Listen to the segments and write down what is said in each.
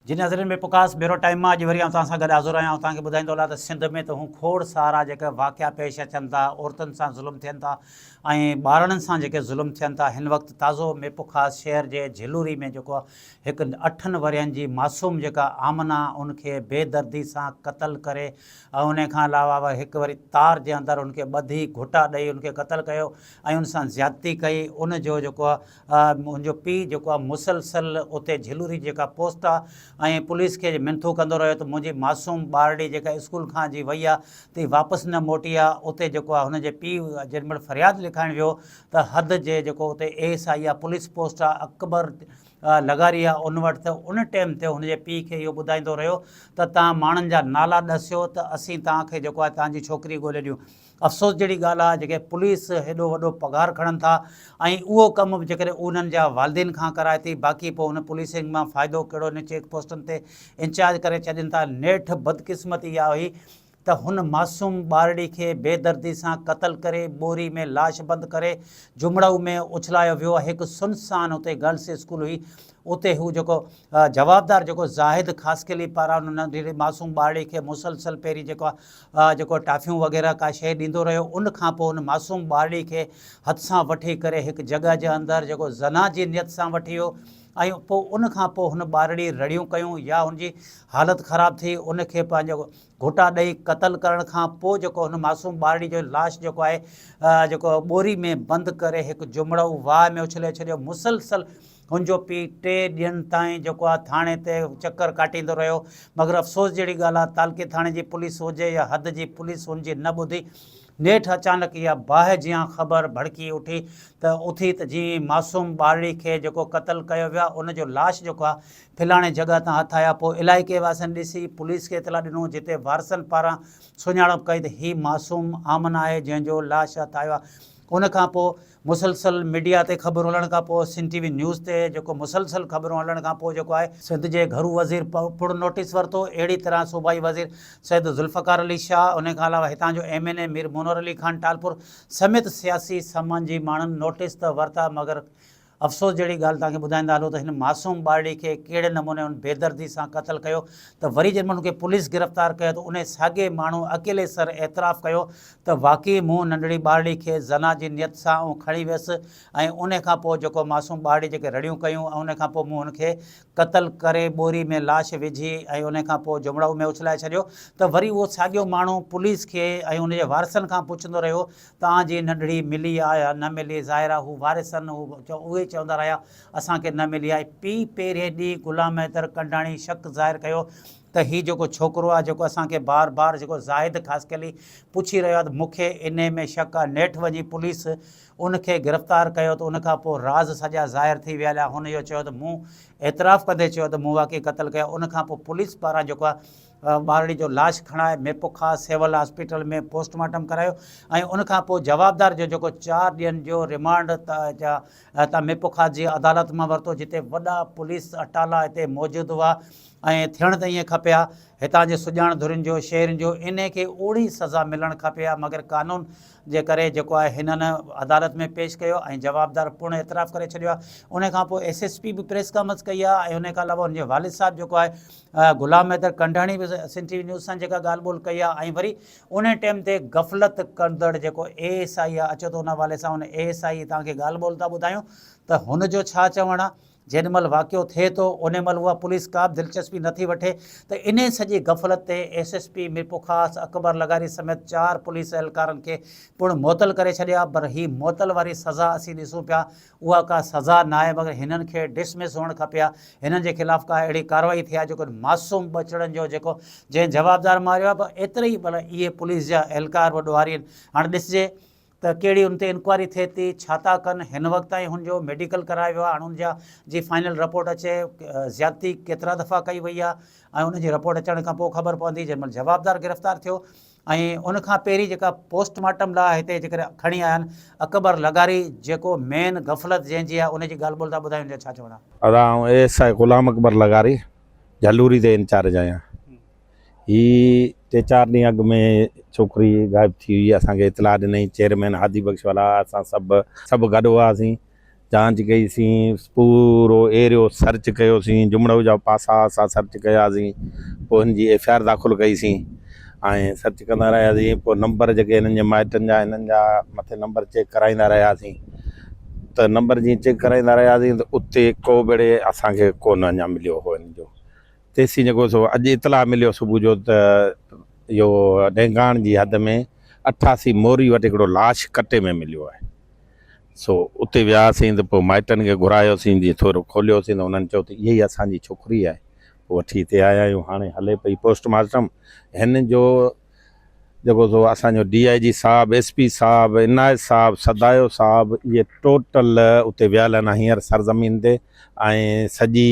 जी नज़रनि में पुकास बेरो टाइम अॼु वरी तव्हां सां गॾु हाज़ुर आहियां। तव्हांखे ॿुधाईंदो हलां त सिंध में त हू खोड़ सारा जेके वाक़िया पेश अचनि था, औरतुनि सां ज़ुल्म थियनि था ऐं ॿारनि सां जेके ज़ुल्म थियनि था। हिन वक़्तु ताज़ो मेपुखास शहर जे झिलूरी में जेको आहे हिकु 8 वरियनि जी मासूम जेका आमना उनखे बेदर्दी सां क़तलु करे ऐं उन खां अलावा हिकु वरी तार जे अंदरि उनखे ॿधी घुटा ॾेई उनखे क़तलु कयो ऐं उन सां ज़्यादती कई। उनजो जेको आहे मुंहिंजो पीउ जेको आहे मुसलसल उते झिलूरी जेका पोस्ट आहे ऐं पुलिस के मिनथू कंदो रहियो त मुंहिंजी मासूम ॿारड़ी जेका स्कूल खां जी वई आहे त वापसि न मोटी आहे। उते जेको आहे हुनजे पीउ जेॾी महिल फ़रियाद लिखाइण वियो त हद जे जेको उते ASI आहे पुलिस पोस्ट आहे अकबर लगारी आहे उन वटि, त उन टाइम ते हुनजे पीउ खे इहो ॿुधाईंदो रहियो त तव्हां माण्हुनि जा नाला ॾसियो त असीं तव्हांखे जेको आहे तव्हांजी छोकिरी ॻोल्हे ॾियूं। अफ़सोस जहिड़ी ॻाल्हि आहे जेके पुलिस हेॾो वॾो पघार खणनि था ऐं उहो कमु जेकॾहिं उन्हनि जा वालिदिन खां कराए थी, बाक़ी पोइ हुन पुलिसिंग मां फ़ाइदो कहिड़ो इन चेक पोस्टनि ते इंचार्ज करे छॾनि था। नेठि बदकिस्मती इहा हुई त हुन मासूम ॿारड़ी खे बेदर्दी सां क़तलु करे ॿोरी में लाश बंदि करे जुमड़ऊ में उछलायो वियो आहे। हिकु सुनसान उते गर्ल्स स्कूल हुई, उते हू जेको जवाबदार जेको ज़ाहिद ख़ासकेली पारां उन नंढड़ी मासूम ॿारड़ी खे मुसलसल पहिरीं जेको टाफियूं वग़ैरह का शइ ॾींदो रहियो। उन खां पोइ उन मासूम ॿारड़ी खे हथ सां वठी करे हिकु जॻह जे अंदरि जेको ज़ना जी नियत सां वठी वियो ऐं पोइ उन खां पोइ हुन ॿारड़ी रड़ियूं कयूं या हुनजी हालति ख़राबु थी उनखे पंहिंजो घुटा ॾेई क़तलु करण खां पोइ जेको हुन मासूम ॿारड़ी जो लाश जेको आहे जेको ॿोरी में बंदि करे हिकु जुमड़ऊ वाह में उछले छॾियो। मुसलसल हुनजो पीउ 3 ॾींहंनि ताईं जेको आहे थाणे ते चकर काटींदो रहियो, मगर अफ़सोस जहिड़ी ॻाल्हि आहे तालके थाणे जी पुलिस हुजे या हद जी पुलिस हुनजी न ॿुधी। नेठि अचानक इहा बाहि जीअं ख़बर भड़की उथी त जीअं मासूम ॿारड़ी खे जेको क़तलु कयो वियो आहे उनजो लाश जेको आहे फिलाणे जॻह तां हथ आया। पोइ इलाइक़े वासियुनि ॾिसी पुलिस खे इतला ॾिनो, जिते वारसनि पारां सुञाणप कई त हीअ मासूम आमना आहे जंहिंजो लाश हथ आयो आहे। उन खां पोइ मुसलसल मीडिया ते ख़बरूं हलण खां पोइ सिंध TV न्यूज़ ते जेको मुसलसल ख़बरूं हलण खां पोइ जेको आहे सिंध जे घरू वज़ीर पुर नोटिस वरितो। अहिड़ी तरह सूबाई वज़ीर सैयद ज़ुल्फ़कार अली शाह, उन खां अलावा हितां जो MNA मीर मुनवर अली ख़ान टालपुर समेत सियासी सामान जी माण्हुनि नोटिस त वरिता, मगर अफ़सोस जहिड़ी ॻाल्हि तव्हांखे ॿुधाईंदा हलो त हिन मासूम ॿारड़ी खे कहिड़े नमूने हुन बेदर्दी सां क़तलु कयो त वरी जंहिं महिल हुनखे पुलिस गिरफ़्तार कयो त उन साॻे माण्हू अकेले सर एतिराफ़ु कयो त वाक़ई मूं नंढड़ी ॿारड़ी खे ज़ना जी नियत सां खणी वियसि ऐं उन खां पोइ जेको मासूम ॿारड़ी जेके रड़ियूं कयूं ऐं उन खां पोइ मूं हुनखे क़तलु करे ॿोरी में लाश विझी ऐं उन खां पोइ जुमड़ऊ में उछलाए छॾियो। त वरी उहो साॻियो माण्हू पुलिस खे ऐं उनजे वारसनि खां पुछंदो रहियो तव्हांजी नंढड़ी मिली आहे या न मिली। ज़ाहिर आहे हू वारिसनि उहे चवंदा रहिया असांखे न मिली आहे। पीउ पहिरें ॾींहुं ग़ुलाम हैदर कंडाणी शक ज़ाहिर कयो त हीउ जेको छोकिरो आहे जेको असांखे बार बार जेको ज़ाहिद ख़ासकेली पुछी रहियो आहे त मूंखे इन में शक आहे। नेठि वञी पुलिस उनखे गिरफ़्तार कयो त उन खां पोइ राज़ सॼा ज़ाहिर थी विया। हुन इहो चयो त मूं एतिराफ़ु कंदे चयो त मूं वाक़ई क़तलु कयो। उन खां पोइ पुलिस पारां जेको आहे ॿारड़ी जो लाश खणाए मेपुखास सिविल हॉस्पिटल में पोस्टमार्टम करायो ऐं उन खां पोइ जवाबदार जो जेको 4 ॾींहंनि जो रिमांड त मेपुखास जी अदालत मां वरितो, जिते वॾा पुलिस अटाला हिते मौजूदु हुआ ऐं थियण त ईअं खपे हा हितां जे सुञाण धुरियुनि जो शहरनि जो इन खे ओड़ी सज़ा मिलणु खपे हा, मगर कानून जे करे जेको आहे हिननि अदालत में पेश कयो ऐं जवाबदार पूर्ण एतिराफ़ु करे छॾियो आहे। उन खां पोइ SSP बि प्रेस कॉन्फ्रेंस कई आहे ऐं उन खां अलावा हुनजे वालिद साहिबु जेको आहे ग़ुलाम हैदर कंडाणी बि सिंध TV न्यूज़ सां जेका ॻाल्हि ॿोल कई आहे। ऐं वरी उन टाइम ते गफ़लत कंदड़ जेको ASI आहे अचो त उन हवाले सां हुन ASI तव्हांखे ॻाल्हि ॿोल था ॿुधायूं त हुनजो छा चवणु आहे। जेॾी महिल वाक़ियो थिए थो उन महिल उहा पुलिस का बि दिलचस्पी नथी वठे त इन सॼी गफ़लत ते SSP मेपुखास अकबर लगारी समेत 4 पुलिस एहलकारनि खे पिणु मुअतल करे छॾिया। पर हीअ मुअतल वारी सज़ा असीं ॾिसूं पिया उहा का सज़ा न आहे, मगर हिननि खे डिसमिस हुअणु खपे हा। हिननि जे ख़िलाफ़ु का अहिड़ी कार्रवाई थिए जेको मासूम बचड़नि जो जेको जंहिं जवाबदार मारियो आहे। पर एतिरे ई भला इहे पुलिस जा एहलकार वॾो वारी आहिनि। हाणे ॾिसिजे त कहिड़ी हुन ते इंक्वायरी थिए थी, छा था कनि। हिन वक़्त ताईं हुनजो मेडिकल करायो वियो आहे। हाणे हुनजा जी फाइनल रिपोर्ट अचे ज़्यादती केतिरा दफ़ा कई वई आहे ऐं उनजी रिपोर्ट अचण खां पोइ ख़बर पवंदी जंहिं महिल जवाबदार गिरफ़्तार थियो। ऐं उनखां पहिरीं जेका पोस्टमार्टम लाइ हिते जेकर खणी आया आहिनि अकबर लगारी जेको मेन गफ़लत जंहिंजी आहे उनजी ॻाल्हि ॿोल था ॿुधायूं छा चवणु आहे। ASI ग़ुलाम अकबर लगारी झलूरी ते इंचार्ज आहियां। ही 3-4 ॾींहं अॻु में छोकिरी गायब थी हुई। असांखे इतलाह ॾिनई चेयरमैन हादी बख़्श वाला, असां सभु गॾु हुआसीं जांच कईसीं, पूरो एरियो सर्च कयोसीं, जुमड़ो जा पासा असां सर्च कयासीं, पोइ हिनजी FIR दाख़िल कईसीं ऐं सर्च कंदा रहियासीं। पोइ नंबर जेके हिननि जे माइटनि जा हिननि जा मथे नंबर चेक कराईंदा रहियासीं। त नंबर जीअं चेक कराईंदा रहियासीं त उते को बेड़े असांखे कोन अञा मिलियो हो हिन जो। तेसीं जेको सो अॼु इतला मिलियो सुबुह जो त इहो डेंगाण जी हद में 88 मोरी वटि हिकिड़ो लाश कटे में मिलियो आहे। सो उते वियासीं त पोइ माइटनि खे घुरायोसीं, जीअं थोरो खोलियोसीं त उन्हनि चयो त इहा ई असांजी छोकिरी आहे। पोइ वठी हिते आया आहियूं, हाणे हले पई पोस्टमार्टम। हिन जो जेको सो असांजो DIG साहब, SP साहब, इनायत साहब, सदायो साहब, इहे टोटल उते वियल आहिनि हींअर सरज़मीन ते ऐं सॼी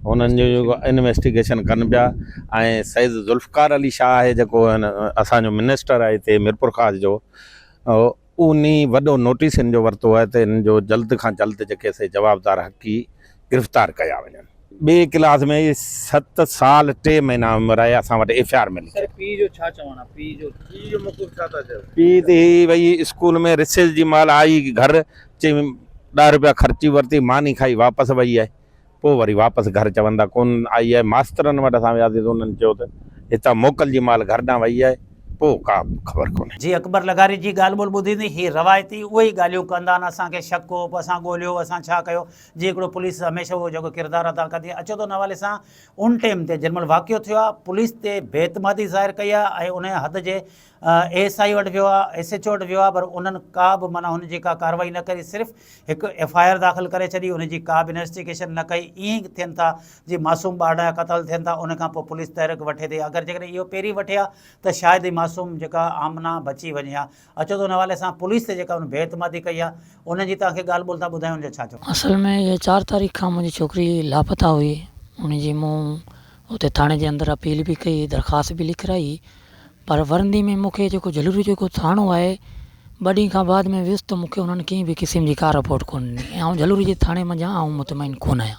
उन्हनि जो जेको इन्वेस्टिगेशन कनि पिया। ऐं सईद ज़ुल्फ़कार अली शाह आहे जेको असांजो मिनिस्टर आहे हिते मीरपुर ख़ास जो, उन वॾो नोटिस हिन जो वरितो आहे त हिन जो जल्द खां जल्द जेके से जवाबदार हक़ी गिरफ़्तार कया वञनि। ॿिए क्लास में 7 साल 3 महीना उमिरि आहे, असां वटि FIR मिली। सर पी जो छा चवणा, पी जो मक़सद छा था चयो? पी ते ही वई स्कूल में रिसेस जी महिल आई, घर चई 10 रुपया ख़र्ची वरिती, मानी खाई वापसि वई आहे। पोइ वरी वापसि घर चवंदा कोन आई आहे। मास्तरनि वटि असां वियासीं त उन्हनि चयो त हितां मोकल जी महिल घर ॾांहुं वई आहे, पोइ का ख़बर कोन्हे। जी अकबर लगारी जी ॻाल्हि ॿोल ॿुधी ही रवायती उहे ई ॻाल्हियूं कंदा आहिनि, असांखे शक हो, पोइ असां ॻोल्हियो, असां छा कयो। जी हिकिड़ो पुलिस हमेशह उहो जेको किरदारु अदा कंदी आहे। अचो त नवाले सां उन टाइम ते जेॾीमहिल वाक़ियो थियो आहे, पुलिस ते बेतमादी ज़ाहिर कई आहे ऐं उन हद जे ASI वटि वियो आहे, SHO वटि वियो आहे, पर उन्हनि का बि माना हुनजी का कार्रवाई न करी, सिर्फ़ु हिकु FIR दाख़िल करे छॾी, हुनजी का बि इन्वेस्टिगेशन न कई। ईअं ई थियनि था जी मासूम ॿार जा क़तल थियनि था, उनखां पोइ पुलिस तहरीक वठे थी। अगरि जेकॾहिं इहो पहिरीं वठे हा त शायदि ई मासूम जेका आमना बची वञे हा। अचो त उन हवाले सां पुलिस ते जेका उन बेतमादी कई आहे, उनजी तव्हांखे ॻाल्हि ॿोल था ॿुधायूं, हुनजो छा चओ? असल में ये 4 तारीख़ खां मुंहिंजी छोकिरी लापता हुई। उनजी मूं उते थाणे जे अंदरि अपील बि कई, दरख़्वास्त बि लिखाई, पर वरंदी में मूंखे जेको जलूरी जेको थाणो आहे, 2 ॾींहं खां बाद में वियुसि त मूंखे उन्हनि कंहिं बि क़िस्म जी का रिपोर्ट कोन ॾिनी। ऐं जलूरी जे थाणे मंझां आउं मुतमइन कोन आहियां।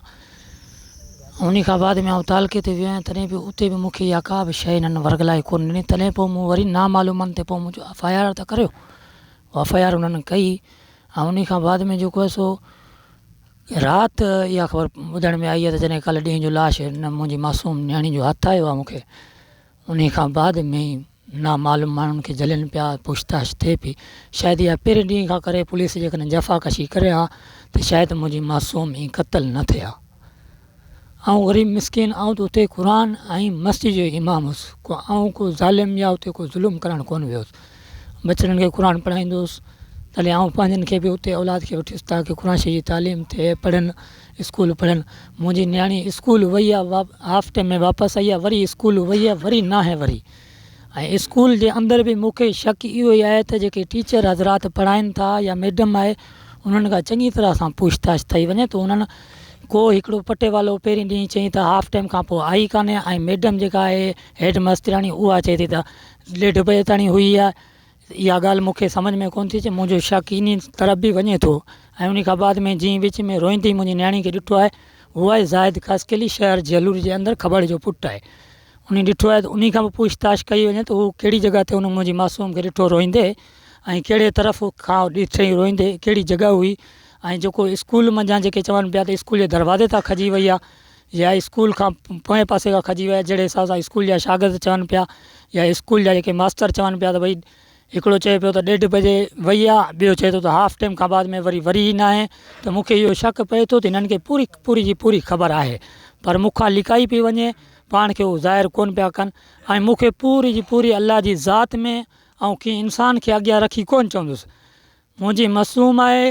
उन खां बाद में आउं तालके ते वियो आहियां, तॾहिं बि उते बि मूंखे इहा का बि शइ हिननि वर्गलाए कोन ॾिनी। तॾहिं पोइ मूं वरी नामालूमनि ते पोइ मुंहिंजो FIR त करियो, FIR उन्हनि कई। ऐं उन खां बाद में जेको आहे सो राति इहा ख़बर ॿुधण में आई आहे त जॾहिं कल्ह ॾींहं जो लाश मुंहिंजी मासूम न्याणी जो हथु आयो आहे मूंखे, उन खां बाद में नामालूम माण्हुनि खे झलनि पिया, पुछताछ थिए पई। शायदि इहा पहिरें ॾींहं खां करे पुलिस जेकॾहिं जफ़ाकशी करे हा त शायदि मुंहिंजी मासूम ईअं क़तल न थिए हा। ऐं वरी मिसकिन आउं त उते क़ुर ऐं मस्जिद जो इमाम हुउसि, ऐं को ज़ालिम या उते को ज़ुल्म करणु कोन वियोसि। बचड़नि खे क़ुर पढ़ाईंदो हुउसि, तॾहिं आउं पंहिंजनि खे बि उते औलाद खे वठियुसि ताकी क़ुर शरीफ़ जी तालीम थिए, पढ़नि, स्कूल पढ़नि। मुंहिंजी न्याणी स्कूल वई आहे, हाफ टाइम में वापसि आई आहे, वरी स्कूल वई आहे, वरी न आहे वरी। ऐं स्कूल जे अंदरि बि मूंखे शक इहो ई आहे त जेके टीचर हज़रात पढ़ाइनि था या मैडम आहे, उन्हनि खां चङी तरह सां पूछताछ थी वञे त उन्हनि को हिकिड़ो पटे वालो पहिरीं ॾींहुं चई त हाफ टाइम खां पोइ आई कान्हे, ऐं मैडम जेका आहे हेड मास्तराणी उहा चए थी त 1:30 बजे ताईं हुई आहे। इहा ॻाल्हि मूंखे सम्झ में कोन थी अचे, मुंहिंजो शक इन तरफ़ बि वञे थो। ऐं उन खां बाद में जीअं विच में रोईंदी मुंहिंजी न्याणी खे ॾिठो आहे, उहा आहे ज़ाहिद ख़ासकेली शहर जलूर जे अंदरि खबड़ जो पुटु आहे। उन ॾिठो आहे त उन खां पोइ पूछताछ कई वञे त उहो कहिड़ी जॻह ते उन मुंहिंजी मासूम खे ॾिठो रोईंदे, ऐं कहिड़े तरफ़ खां ॾिठई रोईंदे, कहिड़ी जॻह हुई। ऐं जेको स्कूल मंझां जेके चवनि पिया त स्कूल जे दरवाज़े तां खजी वई आहे या स्कूल खां पोएं पासे खां खजी वई आहे, जहिड़े हिसाब सां स्कूल जा शागिर्द चवनि पिया या स्कूल जा जेके मास्तर चवनि पिया त भई हिकिड़ो चए पियो त 1:30 बजे वई आहे, ॿियो चए थो त हाफ टाइम खां बाद में वरी ई न आहे। त मूंखे इहो शक पए थो त हिननि खे पूरी जी पूरी ख़बर आहे, पर मूंखां लिकाई पई वञे, पाण खे उहो ज़ाहिर कोन पिया कनि। ऐं मूंखे पूरी जी पूरी अल्लाह जी ज़ात में ऐं कंहिं इंसान खे अॻियां रखी कोन चवंदुसि। मुंहिंजी मासूम आहे,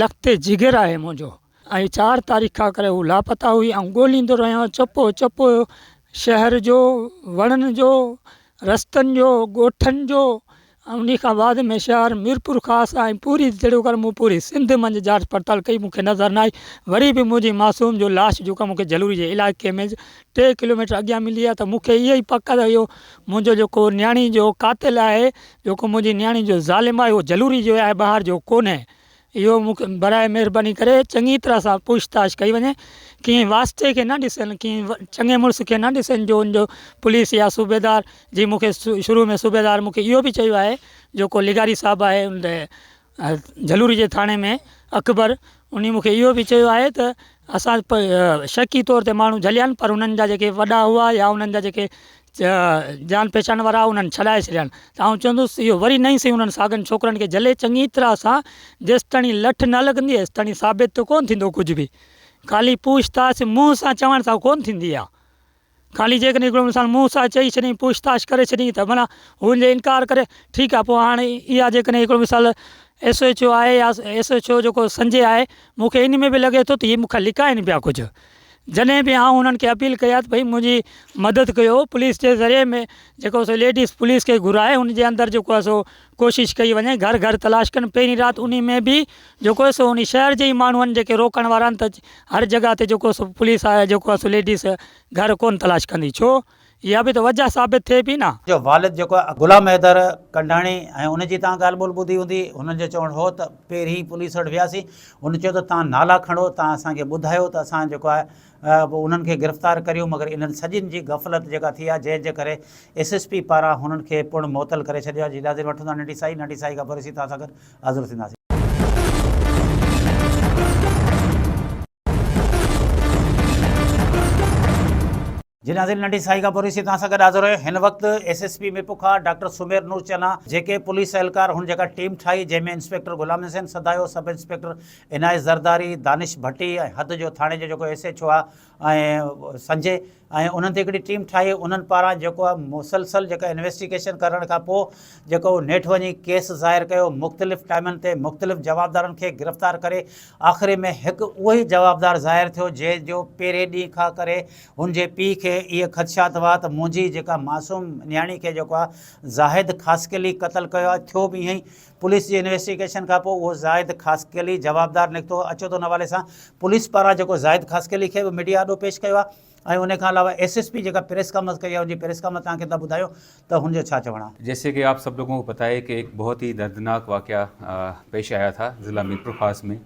लखते जिगर आहे मुंहिंजो। ऐं 4 तारीख़ खां करे हू लापता हुई ऐं ॻोल्हींदो रहियो चपो शहर जो, वणनि जो, रस्तनि जो, ॻोठनि जो। उन खां बाद में शहर मीरपुर ख़ासि ऐं पूरी जहिड़ो कर मूं पूरी सिंध मंझि जांच पड़ताल कई, मूंखे नज़र न आई। वरी बि मुंहिंजी मासूम जो लाश जेका मूंखे जलूरी जे इलाइक़े में 3 किलोमीटर अॻियां मिली आहे, त मूंखे इहा ई पक आहे इहो मुंहिंजो जेको न्याणी जो क़ातिल आहे, जेको मुंहिंजी न्याणी जो ज़ालिम आहे, उहो जलूरी जो आहे, ॿाहिरि जो कोन्हे। इहो मूंखे बराए महिरबानी करे चङी तरह सां पूछताछ कई वञे, कंहिं वास्ते खे न ॾिसनि, कंहिं चङे मुड़ुस खे न ॾिसनि जो उनजो पुलिस या सूबेदार जी। मूंखे शुरू में सूबेदार मूंखे इहो बि चयो आहे, जेको लिगारी साहबु आहे उन झलूरी जे थाणे में अकबर, उन मूंखे इहो बि चयो आहे त असां शकी तौर ते माण्हू झलिया आहिनि, पर उन्हनि जा जेके वॾा हुआ या उन्हनि जा जेके जान पहचान वारा उन्हनि छॾाए छॾिया आहिनि। त आउं चवंदुसि इहो वरी नई सही उन्हनि साॻियुनि छोकिरनि खे झले चङी तरह सां, जेसि ताणी लठ न लॻंदी हेसि ताणी साबित त कोन थींदो कुझु बि। ख़ाली पूछताछ मुंहं सां चवण सां कोन थींदी आहे। ख़ाली जेकॾहिं हिकिड़ो इंसानु मुंहं सां चई छॾी, पूछताछ करे छॾी त माना हुनजे इनकार करे ठीकु आहे। पोइ हाणे इहा जेकॾहिं हिकिड़ो मिसाल SHO आहे या SHO जेको संजय आहे, मूंखे इन में बि लॻे थो त इहे मूंखां लिकाइनि पिया कुझु। जॾहिं बि आउं उन्हनि खे अपील कया त भई मुंहिंजी मदद कयो, पुलिस जे ज़रिए में जेको सो लेडीज़ पुलिस खे घुराए उनजे अंदरि जेको आहे सो कोशिशि कई वञे, घर घर तलाश कनि। पहिरीं राति उन में बि जेको आहे सो उन शहर जे ई माण्हू आहिनि जेके रोकण वारा आहिनि, त हर जॻह ते जेको सो पुलिस आहे जेको आहे सो लेडीज़ घर कोन तलाश कंदी, छो इहा बि त वजह साबित थिए पई न। जो वालिद जेको आहे गुलाम हैदर कंडाणी, ऐं उनजी तव्हां ॻाल्हि ॿोल ॿुधी हूंदी। हुननि जो चवणु हो त पहिरीं पुलिस वटि वियासीं, हुन चयो त तव्हां नाला खणो, तव्हां असांखे ॿुधायो त असां जेको आहे उन्हनि खे गिरफ़्तार करियूं। मगर इन्हनि सॼिनि जी गफ़लत जेका थी आहे, जंहिंजे करे SSP पारां हुननि खे पुण मुअतल करे छॾियो आहे। जी इजाज़त वठंदा नंढी साई खां पोइ तव्हां सां गॾु हाज़िर थींदासीं। जी नाज़रीन, नंढी साई खां पोइ तव्हां सां गॾु हाज़िर हुयो। हिन वक़्तु SSP मेपुखा डॉक्टर सुमेर नूर चना जेके पुलिस एहलकार हुन जेका टीम ठाही, जंहिंमें inspector Ghulam Hussain सदायो, sub inspector इनायत ज़रदारी, दानिश भट्टी ऐं हद जो थाणे जो जेको SHO आहे ऐं संजय, ऐं उन्हनि ते हिकिड़ी टीम ठाही। उन्हनि पारां जेको आहे मुसलसल जेका इन्वेस्टिगेशन करण खां पोइ जेको नेठि वञी केस ज़ाहिर कयो, मुख़्तलिफ़ टाइमनि ते मुख़्तलिफ़ जवाबदारनि खे गिरफ़्तार करे आख़िरी में हिकु उहो ई जवाबदार ज़ाहिर थियो जंहिंजो पहिरें ॾींहं खां करे हुनजे पीउ खे इहे ख़दशात हुआ त मुंहिंजी जेका मासूम न्याणी खे जेको आहे ज़ाहिद ख़ासकेली क़तलु कयो आहे। थियो बि ईअं ई, पुलिस जी इन्वेस्टिगेशन खां पोइ उहो ज़ाहिद ख़ासकेली जवाबदार निकितो। अचो थो नवाले सां पुलिस पारां जेको ज़ाहिद ख़ासकेली खे बि मीडिया ॾो पेश कयो आहे, ऐं उन खां अलावा SSP जेका प्रेस कॉन्फ्रेंस कई आहे, उनजी प्रेस कॉन्फ्रेंस तव्हांखे त ॿुधायो त हुनजो छा चवणु आहे। जैसे कि आप सब लोगों को पता है कि एक बहुत ही दर्दनाक वाक़या पेश आया था ज़िला मीरपुर ख़ास में,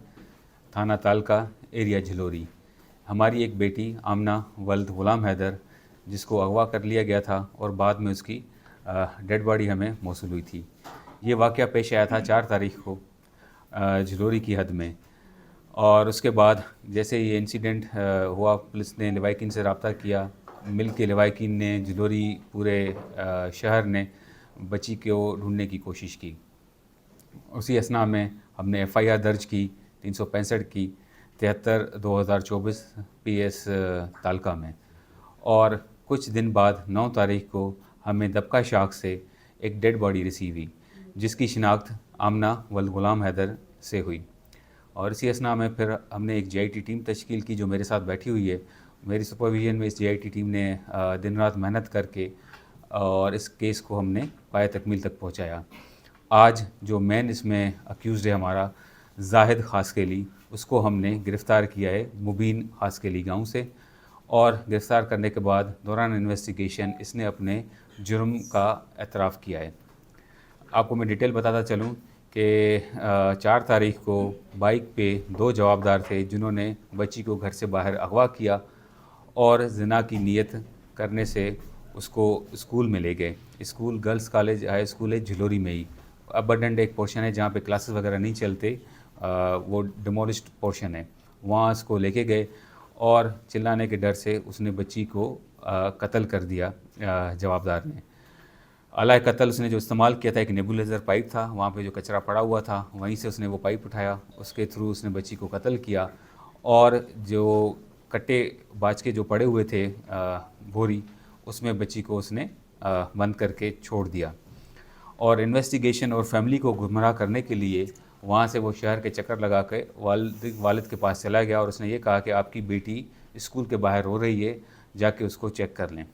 थाना तालका, एरिया झिलोरी। हमारी एक बेटी आमना वल्द गुलाम हैदर, जिसको अगवा कर लिया गया था और बाद में उसकी डेड बॉडी हमें मौसूल हुई थी। ये वाक़या पेश आया था 4 तारीख को झिलोरी की हद में। और उसके बाद जैसे ये इंसिडेंट हुआ, पुलिस ने लवाकिन से रब्ता किया, मिल के लवाकिन ने झिलोरी पूरे शहर ने बच्ची को ढूंढने की कोशिश की। उसी असना में हमने FIR दर्ज की 365 की 73/2024 PS तालका में। और कुछ दिन बाद 9 तारीख को हमें दबका शाख से एक डेड बॉडी रिसीव हुई, जिसकी शिनाख्त आमना वल्द गुलाम हैदर से हुई। और इसी असना में फिर हमने एक GIT टीम तश्कील की जो मेरे साथ बैठी हुई है। मेरी सुपरविजन में इस GIT टीम ने दिन रात मेहनत करके और इस केस को हमने पाए तकमील तक पहुंचाया। आज जो मेन इसमें अक्यूज़ड है हमारा जाहिद ख़ासकेली, उसको हमने गिरफ़्तार किया है मुबीन ख़ासकेली गांव से। और गिरफ़्तार करने के बाद दौरान इन्वेस्टिगेशन इसने अपने जुर्म का एतराफ़ किया है। आपको मैं डिटेल बताता चलूँ कि 4 तारीख को बाइक पे 2 जवाबदार थे जिन्होंने बच्ची को घर से बाहर अगवा किया और ज़िना की नीयत करने से उसको स्कूल में ले गए। School girls college high school है झिलोरी में ही। अबंडेंट एक पोर्शन है जहाँ पे क्लासेस वगैरह नहीं चलते, वो डिमोलिश्ड पोर्शन है, वहाँ उसको लेके गए और चिल्लाने के डर से उसने बच्ची को कत्ल कर दिया। जवाबदार ने अलाए कत्ल उसने जो इस्तेमाल किया था, एक नेबुलाइज़र पाइप था, वहाँ पे जो कचरा पड़ा हुआ था वहीं से उसने वो पाइप उठाया, उसके थ्रू उसने बच्ची को कत्ल किया। और जो कट्टे बाज के जो पड़े हुए थे बोरी, उसमें बच्ची को उसने बंद करके छोड़ दिया। और इन्वेस्टिगेशन और फैमिली को गुमराह करने के लिए वहाँ से वो शहर के चक्कर लगा के वालिद के पास चला गया और उसने ये कहा कि आपकी बेटी स्कूल के बाहर रो रही है, जाके उसको चेक कर लें।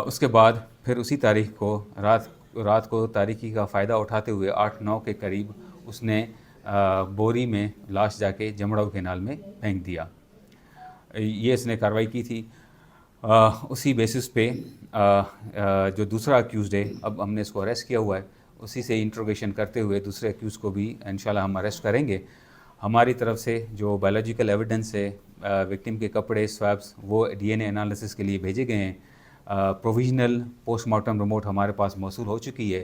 उसके बाद फिर उसी तारीख को रात को तारीखी का फ़ायदा उठाते हुए 8-9 के करीब उसने बोरी में लाश जाके जमड़ाऊ केनाल में फेंक दिया। ये इसने कार्रवाई की थी। उसी बेसिस पे जो दूसरा अक्यूज़ड है, अब हमने इसको अरेस्ट किया हुआ है, उसी से इंट्रोगेशन करते हुए दूसरे अक्यूज़ को भी इंशाल्लाह हम अरेस्ट करेंगे। हमारी तरफ से जो बायोलॉजिकल एविडेंस है, विक्टिम के कपड़े, स्वैब्स, वो DNA एनालिसिस के लिए भेजे गए हैं। प्रोविजनल पोस्टमार्टम रिपोर्ट हमारे पास मौसूल हो चुकी है